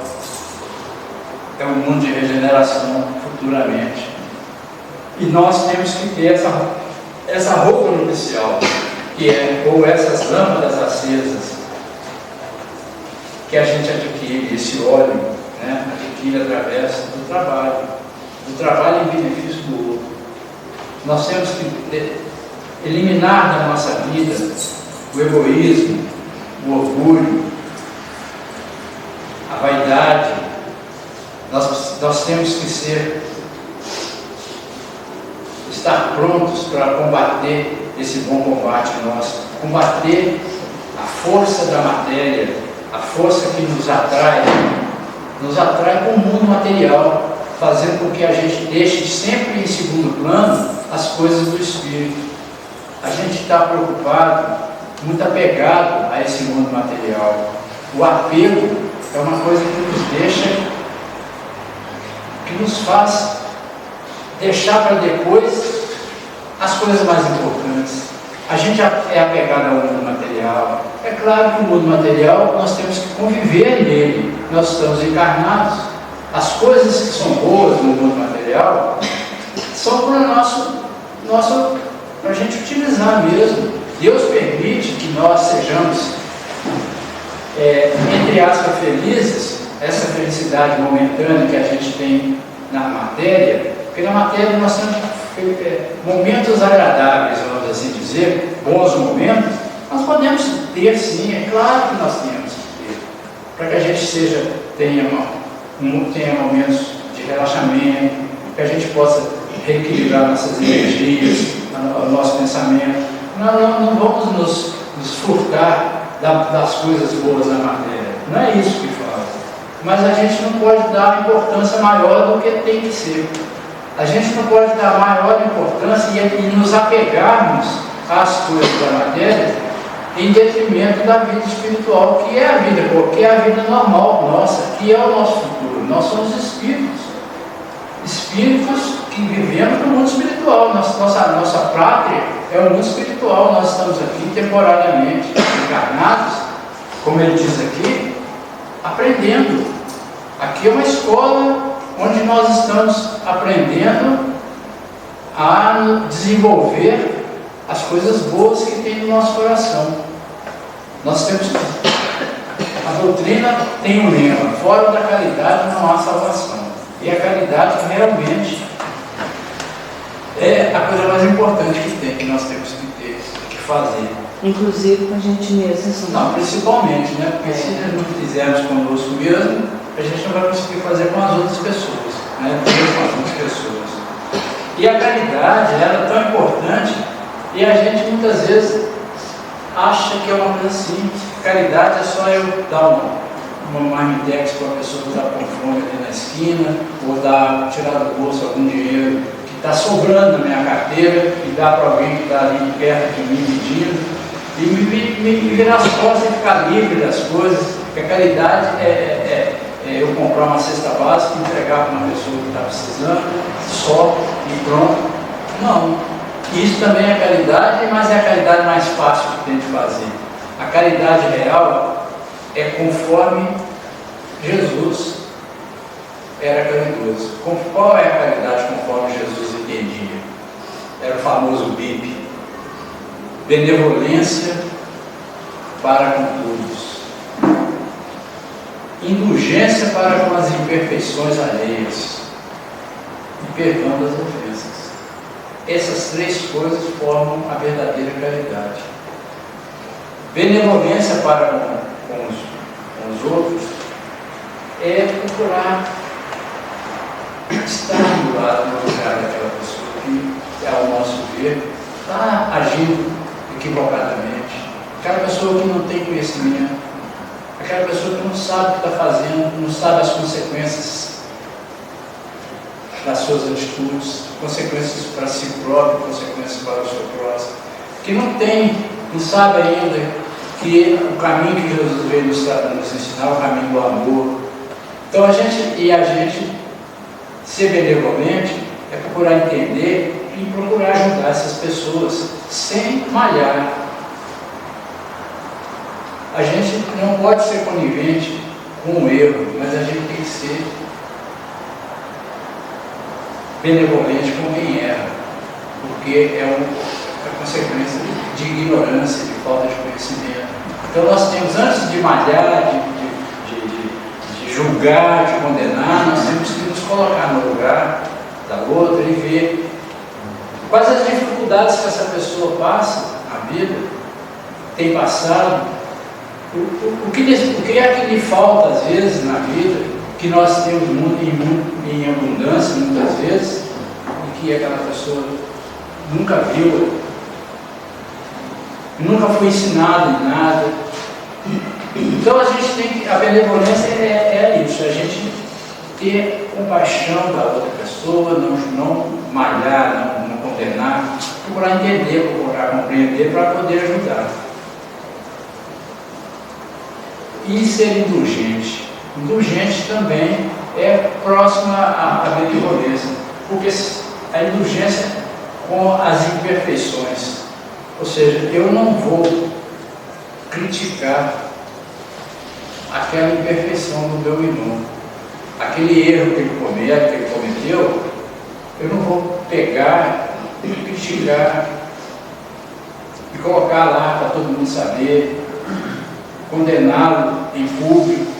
S2: é um mundo de regeneração futuramente. E nós temos que ter essa roupa nupcial, que é, ou essas lâmpadas acesas, que a gente adquire, esse óleo, né, adquire através do trabalho em benefício do outro. Nós temos que eliminar da nossa vida o egoísmo, o orgulho, a vaidade. Nós temos que estar prontos para combater esse bom combate nosso, combater a força da matéria, a força que nos atrai para o mundo material, fazendo com que a gente deixe sempre em segundo plano as coisas do Espírito. A gente está preocupado, muito apegado a esse mundo material. O apego é uma coisa que nos deixa, que nos faz deixar para depois as coisas mais importantes. A gente é apegado ao mundo material. É claro que o mundo material nós temos que conviver nele. Nós estamos encarnados. As coisas que são boas no mundo material são para a gente utilizar mesmo. Deus permite que nós sejamos, entre aspas, felizes, essa felicidade momentânea que a gente tem na matéria, porque na matéria nós temos momentos agradáveis, vamos assim dizer, bons momentos, nós podemos ter sim, é claro que nós temos que ter, para que a gente tenha momentos de relaxamento, que a gente possa reequilibrar nossas energias, o nosso pensamento. Não vamos nos furtar das coisas boas da matéria, não é isso que fala. Mas a gente não pode dar importância maior do que tem que ser. A gente não pode dar maior importância e nos apegarmos às coisas da matéria em detrimento da vida espiritual, que é a vida normal nossa, que é o nosso futuro. Nós somos espíritos que vivemos no mundo espiritual. Nossa pátria é o mundo espiritual. Nós estamos aqui temporariamente encarnados, como ele diz aqui, aprendendo. Aqui é uma escola onde nós estamos aprendendo a desenvolver as coisas boas que tem no nosso coração. Nós temos a doutrina tem um lema: fora da caridade não há salvação. E a caridade realmente é a coisa mais importante que nós temos que fazer.
S3: Inclusive com a gente mesmo.
S2: Não, principalmente, né? Porque se não fizermos conosco mesmo, a gente não vai conseguir fazer com as outras pessoas, né? Com as outras pessoas. E a caridade, ela é tão importante, e a gente muitas vezes acha que é uma coisa simples. Caridade é só eu dar uma marmitex para uma pessoa que está com fome ali na esquina, ou tirar do bolso algum dinheiro que está sobrando na minha carteira e dar para alguém que está ali perto de mim pedindo, e me virar as costas e ficar livre das coisas. Porque a caridade é eu comprar uma cesta básica e entregar para uma pessoa que está precisando, só e pronto. Não. Isso também é caridade, mas é a caridade mais fácil que tem de fazer. A caridade real é conforme Jesus era caridoso. Qual é a caridade conforme Jesus entendia? Era o famoso BIP. Benevolência para com todos. Indulgência para com as imperfeições alheias. E perdão das ofensas. Essas três coisas formam a verdadeira caridade. Benevolência para com os outros é procurar estar do lado do lugar daquela pessoa que ao nosso ver, está agindo equivocadamente. Aquela pessoa que não tem conhecimento, aquela pessoa que não sabe o que está fazendo, não sabe as consequências das suas atitudes, consequências para si próprio, consequências para o seu próximo, que não sabe ainda que o caminho que Jesus veio nos ensinar é o caminho do amor. Então a gente ser benevolente é procurar entender e procurar ajudar essas pessoas sem malhar. A gente não pode ser conivente com o erro, mas a gente tem que ser benevolente com quem erra, porque é consequência de ignorância, de falta de conhecimento. Então nós temos, antes de malhar, de julgar, de condenar, nós temos que nos colocar no lugar da outra e ver quais as dificuldades que essa pessoa passa na vida, tem passado, o que é que lhe falta às vezes na vida, que nós temos em abundância muitas vezes, e que aquela pessoa nunca viu, nunca foi ensinada em nada. Então a gente tem que, a benevolência é isso, a gente ter compaixão da outra pessoa, não malhar, não condenar, procurar entender, procurar compreender para poder ajudar. E ser indulgente. Indulgente também é próxima à benevolência, porque a indulgência com as imperfeições, ou seja, eu não vou criticar aquela imperfeição do meu irmão, aquele erro que ele cometeu, eu não vou pegar e criticar e colocar lá para todo mundo saber, condená-lo em público,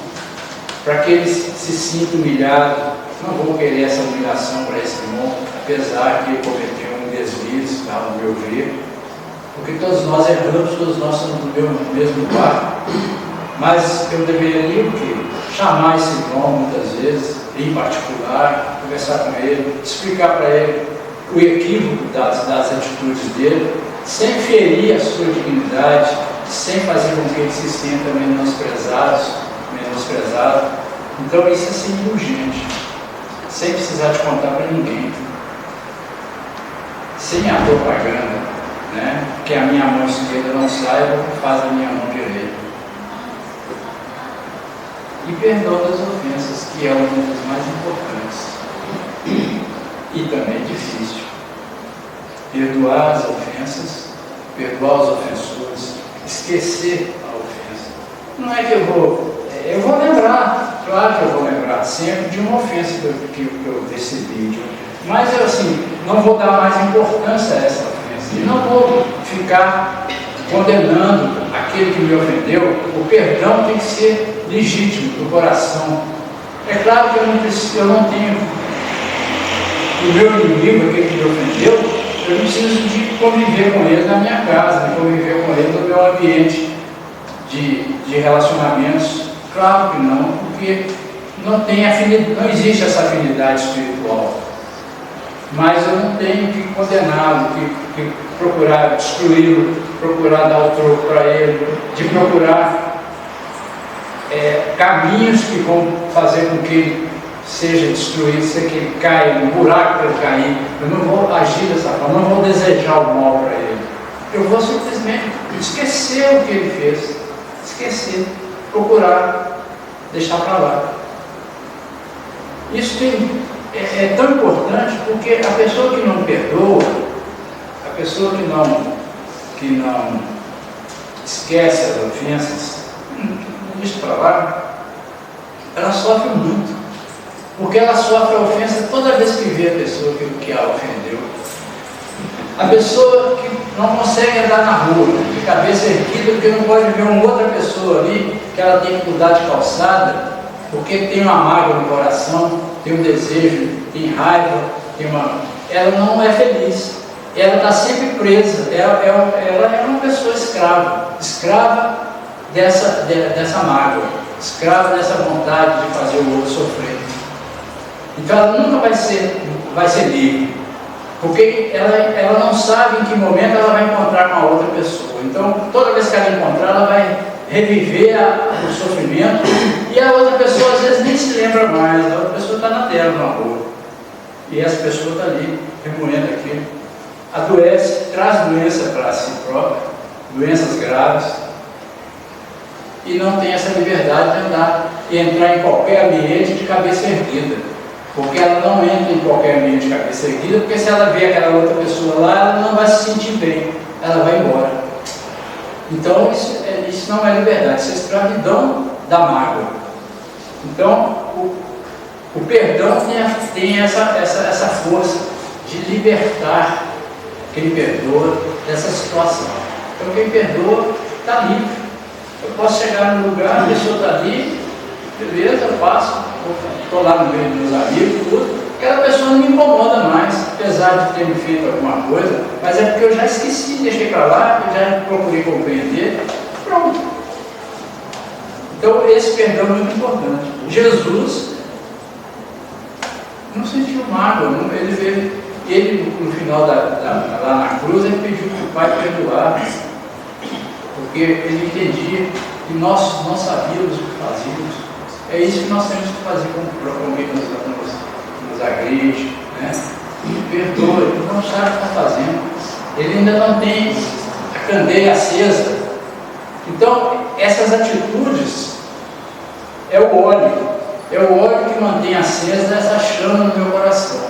S2: para que ele se sinta humilhado. Não vou querer essa humilhação para esse irmão, apesar que ele cometeu um deslize, ao meu ver, porque todos nós erramos, todos nós somos do mesmo barco, mas eu deveria o quê? Chamar esse irmão muitas vezes, em particular, conversar com ele, explicar para ele o equívoco das atitudes dele, sem ferir a sua dignidade, sem fazer com que ele se sinta menosprezado. Então isso é ser indulgente, sem precisar de contar para ninguém, sem a propaganda, né? Que a minha mão esquerda não saiba o que faz a minha mão direita. E perdoa as ofensas, que é uma das mais importantes e também difícil. Perdoar as ofensas, perdoar os ofensores, esquecer a ofensa. Não é que eu vou lembrar, claro que eu vou lembrar sempre de uma ofensa que eu recebi, mas eu assim, não vou dar mais importância a essa ofensa, e não vou ficar condenando aquele que me ofendeu. O perdão tem que ser legítimo, do coração. É claro que eu não tenho o meu inimigo, aquele que me ofendeu, eu não preciso de conviver com ele na minha casa, de conviver com ele no meu ambiente de relacionamentos. Claro que não, porque não existe essa afinidade espiritual. Mas eu não tenho que condená-lo, que procurar destruí-lo, procurar dar o troco para ele, de procurar caminhos que vão fazer com que ele seja destruído, que ele caia no buraco para ele cair. Eu não vou agir dessa forma, não vou desejar o mal para ele. Eu vou simplesmente esquecer o que ele fez, esquecer, procurar deixar para lá. Isso é tão importante, porque a pessoa que não perdoa, a pessoa que não esquece as ofensas, deixa para lá, ela sofre muito, porque ela sofre a ofensa toda vez que vê a pessoa que a ofendeu. A pessoa que não consegue andar na rua, de cabeça erguida, porque não pode ver uma outra pessoa ali, que ela tem que mudar de calçada, porque tem uma mágoa no coração, tem um desejo, tem raiva, ela não é feliz, ela está sempre presa, ela é uma pessoa escrava dessa mágoa, escrava dessa vontade de fazer o outro sofrer. Então ela nunca vai ser livre. Porque ela não sabe em que momento ela vai encontrar com a outra pessoa. Então, toda vez que ela encontrar, ela vai reviver o sofrimento, e a outra pessoa às vezes nem se lembra mais, a outra pessoa está na terra, no amor. E essa pessoa está ali, remoendo aquilo. Adoece, traz doença para si própria, doenças graves, e não tem essa liberdade de andar e entrar em qualquer ambiente de cabeça erguida. Porque ela não entra em qualquer ambiente de cabeça erguida, porque se ela vê aquela outra pessoa lá, ela não vai se sentir bem, ela vai embora. Então isso não é liberdade, isso é escravidão da mágoa. Então o perdão tem essa força de libertar quem perdoa dessa situação. Então quem perdoa está livre. Eu posso chegar num lugar, a pessoa está ali, beleza, eu passo, estou lá no meio dos meus amigos, tudo. Aquela pessoa não me incomoda mais, apesar de ter me feito alguma coisa, mas é porque eu já esqueci, deixei para lá, eu já procurei compreender, pronto. Então esse perdão é muito importante. Jesus não sentiu mágoa, ele no final lá na cruz, ele pediu para o Pai perdoar, porque ele entendia que nós não sabíamos o que fazíamos. É isso que nós temos que fazer com quem nos agride, né? E perdoa, ele não sabe o que está fazendo, ele ainda não tem a candeia acesa. Então, essas atitudes é o óleo que mantém acesa essa chama no meu coração.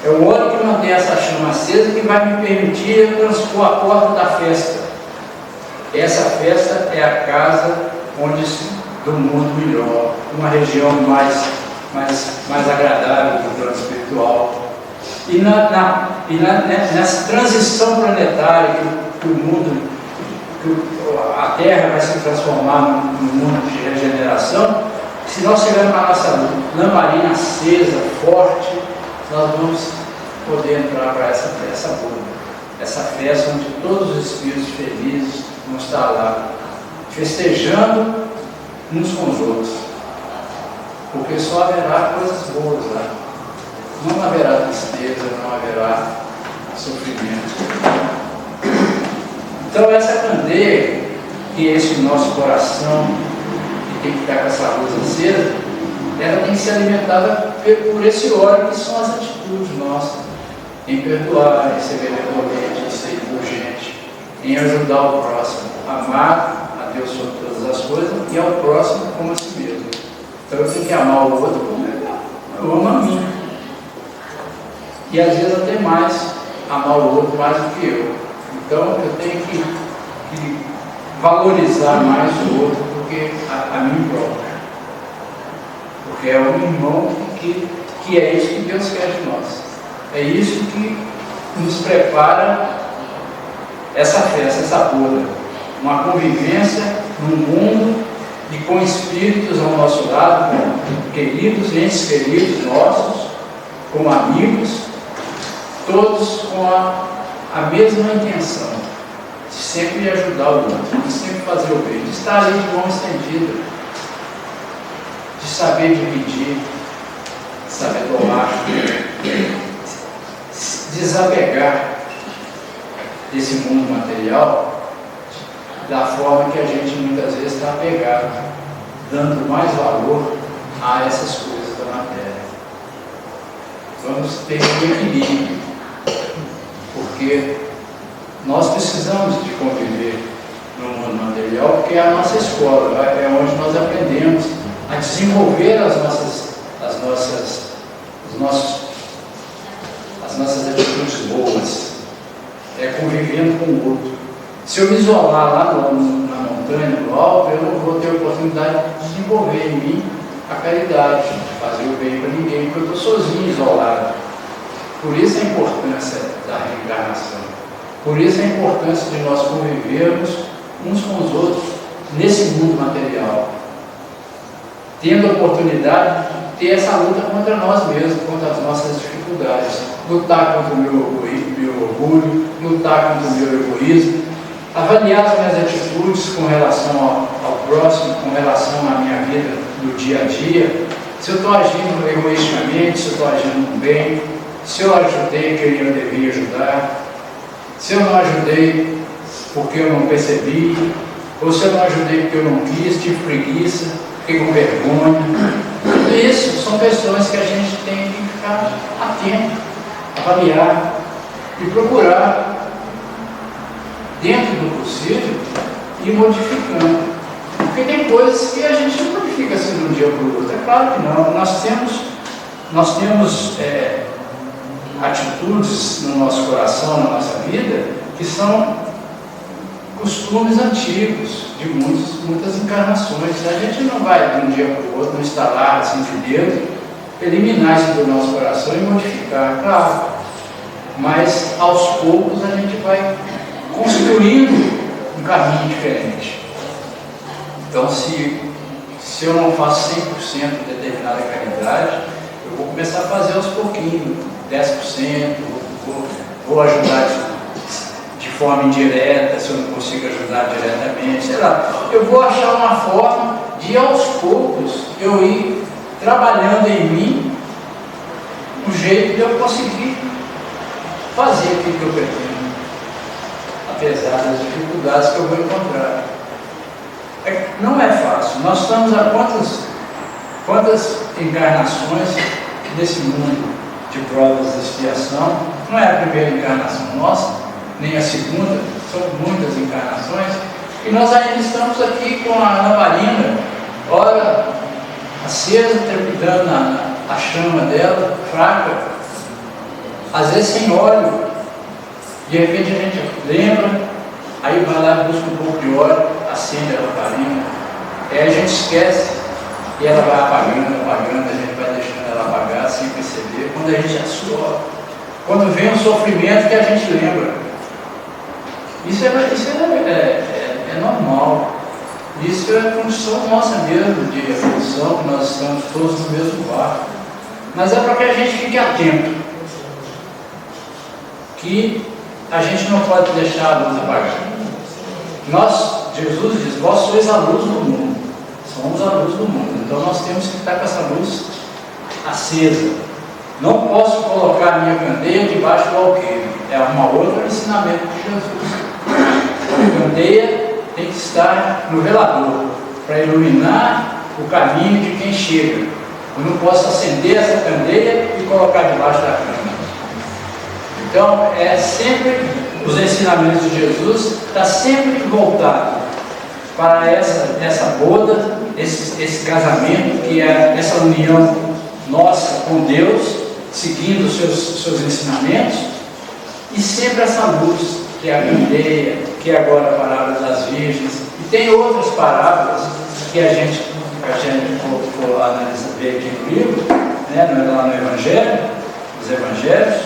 S2: É o óleo que mantém essa chama acesa que vai me permitir transpor a porta da festa. Essa festa é a casa do mundo melhor, uma região mais agradável do plano espiritual. E nessa transição planetária que o mundo, a Terra vai se transformar num mundo de regeneração, se nós chegarmos com a nossa lamparina acesa, forte, nós vamos poder entrar para essa boda, essa festa onde todos os espíritos felizes vão estar lá, festejando uns com os outros, porque só haverá coisas boas lá, não haverá tristeza, não haverá sofrimento. Então essa candeia, que é esse nosso coração, que tem que ficar com essa luz acesa, ela tem que ser alimentada por esse óleo que são as atitudes nossas, em perdoar, em ser benevolente, em ser indulgente, em ajudar o próximo, amar a Deus sobre todas as coisas e ao próximo como a si mesmo. Então eu tenho que amar o outro como eu amo a mim. E às vezes até mais, amar o outro mais do que eu. Então eu tenho que valorizar mais o outro do que a mim próprio. Porque é o irmão que é isso que Deus quer de nós. É isso que nos prepara essa festa, essa boda. Uma convivência num mundo e com espíritos ao nosso lado, com queridos, entes queridos nossos, como amigos, todos com a mesma intenção de sempre ajudar o outro, de sempre fazer o bem, de estar ali de mão estendida, de saber dividir, de saber tomar, desapegar desse mundo material da forma que a gente muitas vezes está apegado, dando mais valor a essas coisas da matéria. Vamos ter um equilíbrio, porque nós precisamos de conviver no mundo material, porque é a nossa escola, é onde nós aprendemos a desenvolver as nossas atitudes boas, convivendo com o outro. Se eu me isolar lá na montanha, no alto, eu não vou ter a oportunidade de desenvolver em mim a caridade, de fazer o bem para ninguém, porque eu estou sozinho, isolado. Por isso a importância da reencarnação. Por isso a importância de nós convivermos uns com os outros nesse mundo material, tendo a oportunidade de ter essa luta contra nós mesmos, contra as nossas dificuldades, lutar contra o meu orgulho, lutar contra o meu egoísmo, avaliar as minhas atitudes com relação ao próximo, com relação à minha vida do dia a dia, se eu estou agindo egoisticamente, se eu estou agindo com bem, se eu ajudei quem eu devia ajudar, se eu não ajudei porque eu não percebi, ou se eu não ajudei porque eu não quis, tive preguiça, fiquei com vergonha. Tudo isso são questões que a gente tem que ficar atento, avaliar e procurar, dentro do possível, ir modificando. Porque tem coisas que a gente não modifica assim de um dia para o outro. É claro que não. Nós temos atitudes no nosso coração, na nossa vida, que são costumes antigos, de muitas encarnações. A gente não vai de um dia para o outro, não instalar assim de dedo, eliminar isso do nosso coração e modificar, claro. Mas aos poucos a gente vai construindo um caminho diferente. Então, se eu não faço 100% de determinada caridade, eu vou começar a fazer aos pouquinhos, 10%, vou ajudar de forma indireta, se eu não consigo ajudar diretamente, sei lá. Eu vou achar uma forma de, aos poucos, eu ir trabalhando em mim um jeito de eu conseguir fazer aquilo que eu pretendo, apesar das dificuldades que eu vou encontrar. Não é fácil. Nós estamos há quantas encarnações desse mundo de provas de expiação? Não é a primeira encarnação nossa, nem a segunda, são muitas encarnações, e nós ainda estamos aqui com a lamparina, ora acesa, trepidando a chama dela, fraca, às vezes sem óleo. De repente a gente lembra, aí vai lá e busca um pouco de óleo, acende a lamparina, aí a gente esquece e ela vai apagando, a gente vai deixando ela apagar sem perceber, quando a gente assoa, quando vem um sofrimento que a gente lembra. Isso é normal, isso é condição nossa mesmo de evolução, que nós estamos todos no mesmo barco, mas é para que a gente fique atento, que a gente não pode deixar a luz apagar. Jesus diz, vós sois a luz do mundo, somos a luz do mundo, então nós temos que estar com essa luz acesa. Não posso colocar a minha candeia debaixo do alqueire, é um outro ensinamento de Jesus. A candeia tem que estar no velador, para iluminar o caminho de quem chega. Eu não posso acender essa candeia e colocar debaixo da cama. Então, é sempre, os ensinamentos de Jesus está sempre voltado para essa boda, esse casamento, que é essa união nossa com Deus, seguindo os seus ensinamentos, e sempre essa luz, que é a candeia, que é agora a parábola das virgens, e tem outras parábolas que a gente for analisar bem aqui no livro, né, lá no Evangelho, os Evangelhos,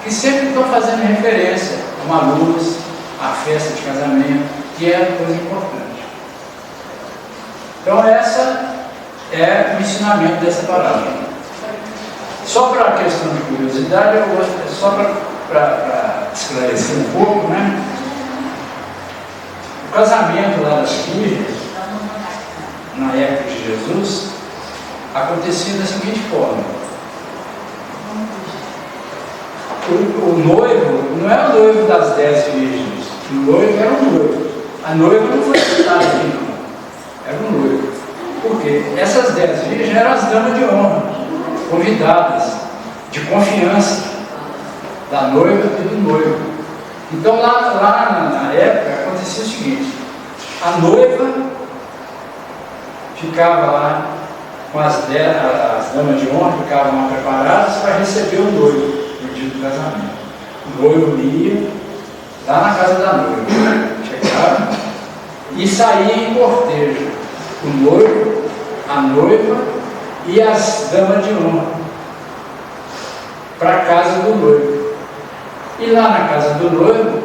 S2: que sempre estão fazendo referência a uma luz, à festa de casamento, que é coisa importante. Então essa é o ensinamento dessa parábola. Só para a questão de curiosidade, só para esclarecer um pouco, né? O casamento lá das virgens, na época de Jesus, acontecia da seguinte forma: o noivo não era o noivo das 10 virgens, o noivo era um noivo. A noiva não foi citada aqui, não. Era um noivo. Por quê? Essas 10 virgens eram as damas de honra, convidadas, de confiança da noiva e do noivo. Então lá na época acontecia o seguinte: a noiva ficava lá com as damas de honra, ficavam lá preparadas para receber o noivo no dia do casamento. O noivo ia lá na casa da noiva, chegava e saía em cortejo, o noivo, a noiva e as damas de honra para a casa do noivo. E lá na casa do noivo,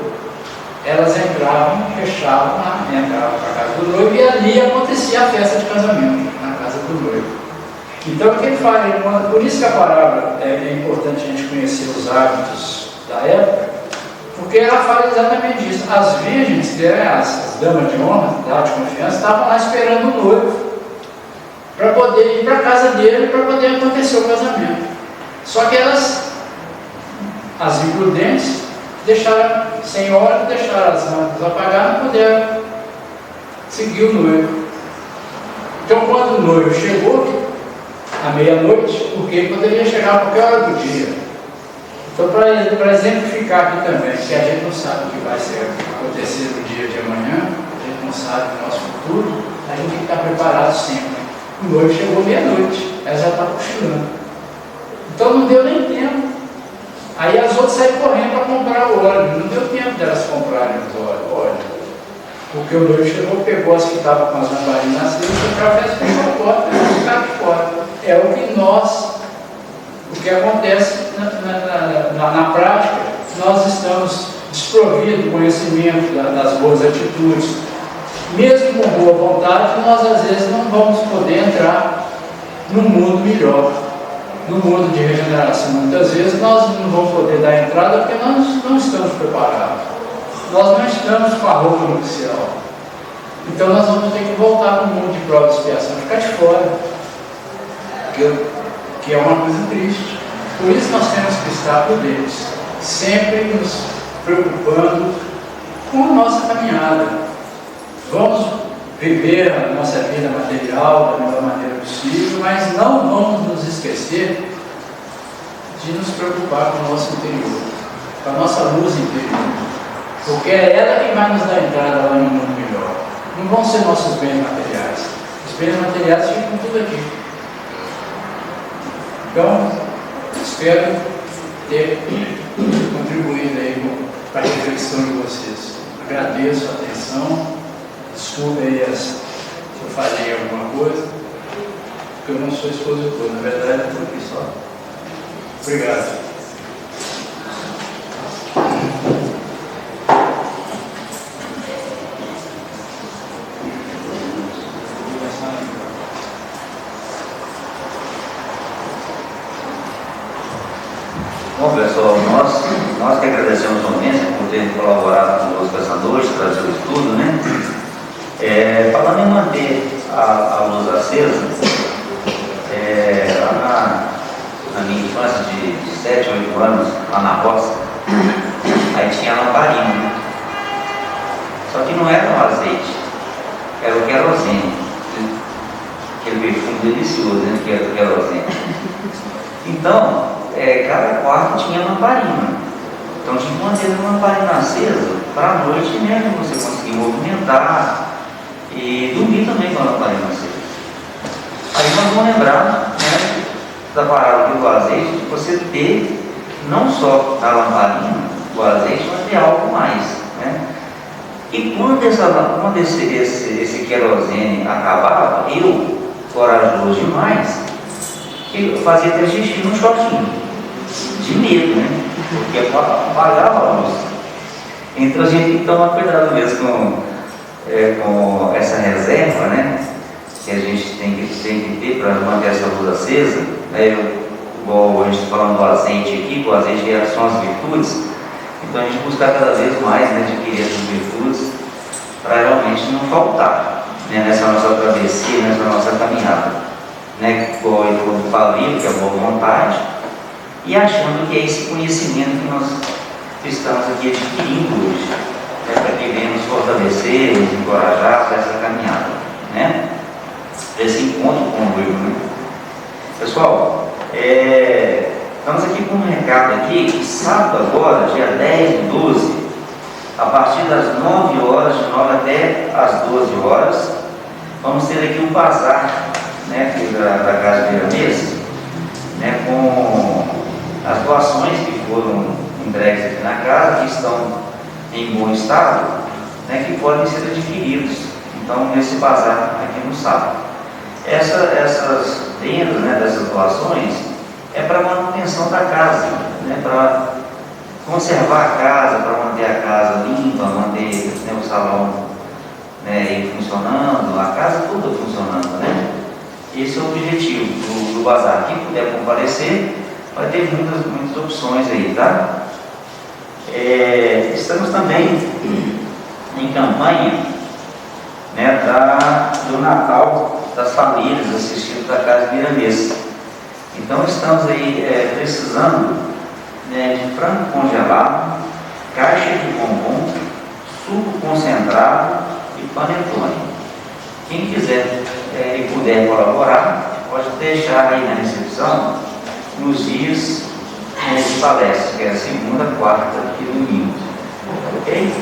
S2: elas entravam, fechavam lá, entravam para a casa do noivo, e ali acontecia a festa de casamento, na casa do noivo. Então o que ele fala? Por isso que a parábola é importante a gente conhecer os hábitos da época, porque ela fala exatamente isso. As virgens, que eram as damas de honra, de confiança, estavam lá esperando o noivo para poder ir para a casa dele, para poder acontecer o casamento. Só que elas as imprudentes deixaram sem hora, deixaram as lâmpadas apagadas, não puderam seguir o noivo. Então, quando o noivo chegou, à meia-noite, porque ele poderia chegar a qualquer hora do dia. Então, para exemplificar aqui também, que a gente não sabe o que vai acontecer no dia de amanhã, a gente não sabe o nosso futuro, a gente tem que estar preparado sempre. O noivo chegou meia-noite, ela já está cochilando. Então não deu nem tempo. Aí as outras saíram correndo para comprar o óleo. Não deu tempo delas comprarem o óleo. Porque o noivo chegou, pegou as que estavam com as lamparinas acesas e foi para a festa e fechou a porta, eles ficaram de fora. É o que acontece na prática. Nós estamos desprovidos do conhecimento das boas atitudes. Mesmo com boa vontade, nós às vezes não vamos poder entrar num mundo melhor, no mundo de regeneração. Muitas vezes nós não vamos poder dar entrada porque nós não estamos preparados. Nós não estamos com a roupa nupcial. Então nós vamos ter que voltar para o mundo de prova de expiação, ficar de fora. Que é uma coisa triste. Por isso nós temos que estar prudentes, sempre nos preocupando com a nossa caminhada. Vamos viver a nossa vida material da melhor maneira possível, mas não vamos nos esquecer de nos preocupar com o nosso interior, com a nossa luz interior, porque é ela que vai nos dar entrada lá em um mundo melhor. Não vão ser nossos bens materiais. Os bens materiais ficam tudo aqui. Então, espero ter contribuído aí para a reflexão de vocês. Agradeço a atenção. Desculpe aí se eu falei alguma coisa, porque eu não sou expositor, na verdade eu estou aqui só. Obrigado.
S1: Bom, pessoal, nós que agradecemos ao Mendes por ter colaborado conosco essa noite, trazer o estudo, né? Falando em manter a luz acesa, lá na minha infância de 7, 8 anos, lá na roça, aí tinha lamparina, né? Só que não era o azeite, era o querosene, aquele perfume delicioso, né? Que era o querosene. Então, cada quarto tinha lamparina. Então tinha que manter a lamparina acesa para a noite mesmo você conseguir movimentar e dormir também com a lamparina acesa. Aí nós vamos lembrar, né, da parada do azeite, de você ter não só a lamparina, o azeite, mas ter algo mais, né? E quando esse querosene acabava, eu, corajoso demais, eu fazia até xixi no choquinho, de medo, né? Porque apagava a luz. Então a gente tem que tomar cuidado mesmo com essa reserva, né? Que a gente tem que ter para manter essa luz acesa. Igual a gente está falando do azeite aqui, o azeite são as virtudes. Então a gente buscar cada vez mais, né, adquirir essas virtudes para realmente não faltar, né, nessa nossa travessia, nessa nossa caminhada, né, quando falei que é a boa vontade, e achando que é esse conhecimento que nós estamos aqui adquirindo hoje, né, para que venha nos fortalecer, nos encorajar para essa caminhada, né, esse encontro com o noivo, né. Pessoal, estamos aqui com um recado aqui, que sábado agora, dia 10 de 12, a partir das 9 horas, de 9 até as 12 horas, vamos ter aqui um bazar, né, aqui da Casa de Miramês, né, com as doações que foram entregues aqui na casa, que estão em bom estado, né, que podem ser adquiridos, então, nesse bazar aqui no sábado. Essas vendas, né, dessas doações é para manutenção da casa, né, para conservar a casa, para manter a casa limpa, manter, né, o salão, né, funcionando, a casa toda funcionando, né? Esse é o objetivo do bazar. Quem puder comparecer, vai ter muitas opções aí, tá? Estamos também em campanha, né, do Natal das famílias assistindo da Casa Miramês. Então estamos aí precisando de frango congelado, caixa de bombom, suco concentrado e panetone. Quem quiser e puder colaborar, pode deixar aí na recepção nos dias de palestra, que é segunda, quarta e domingo. Ok?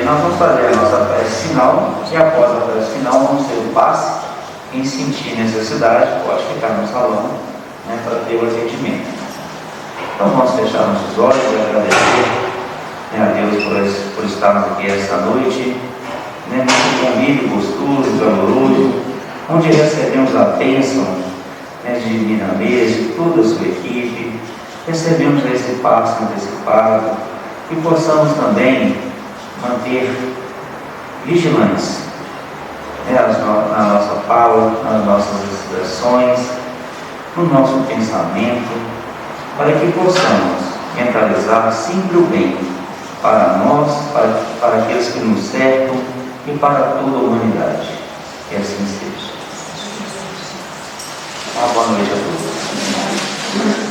S1: Nós vamos fazer a nossa prece final e após a prece final vamos ter o passe. Quem sentir necessidade pode ficar no salão, para ter o atendimento. Então vamos fechar nossos olhos e agradecer a Deus por estarmos aqui esta noite, nesse convívio gostoso, caloroso, onde recebemos a bênção de Miramês, de toda a sua equipe, recebemos esse passe antecipado e possamos também manter vigilantes na nossa fala, nas nossas expressões, no nosso pensamento, para que possamos mentalizar sempre o bem para nós, para aqueles que nos cercam e para toda a humanidade. Que assim seja. Uma boa noite a todos.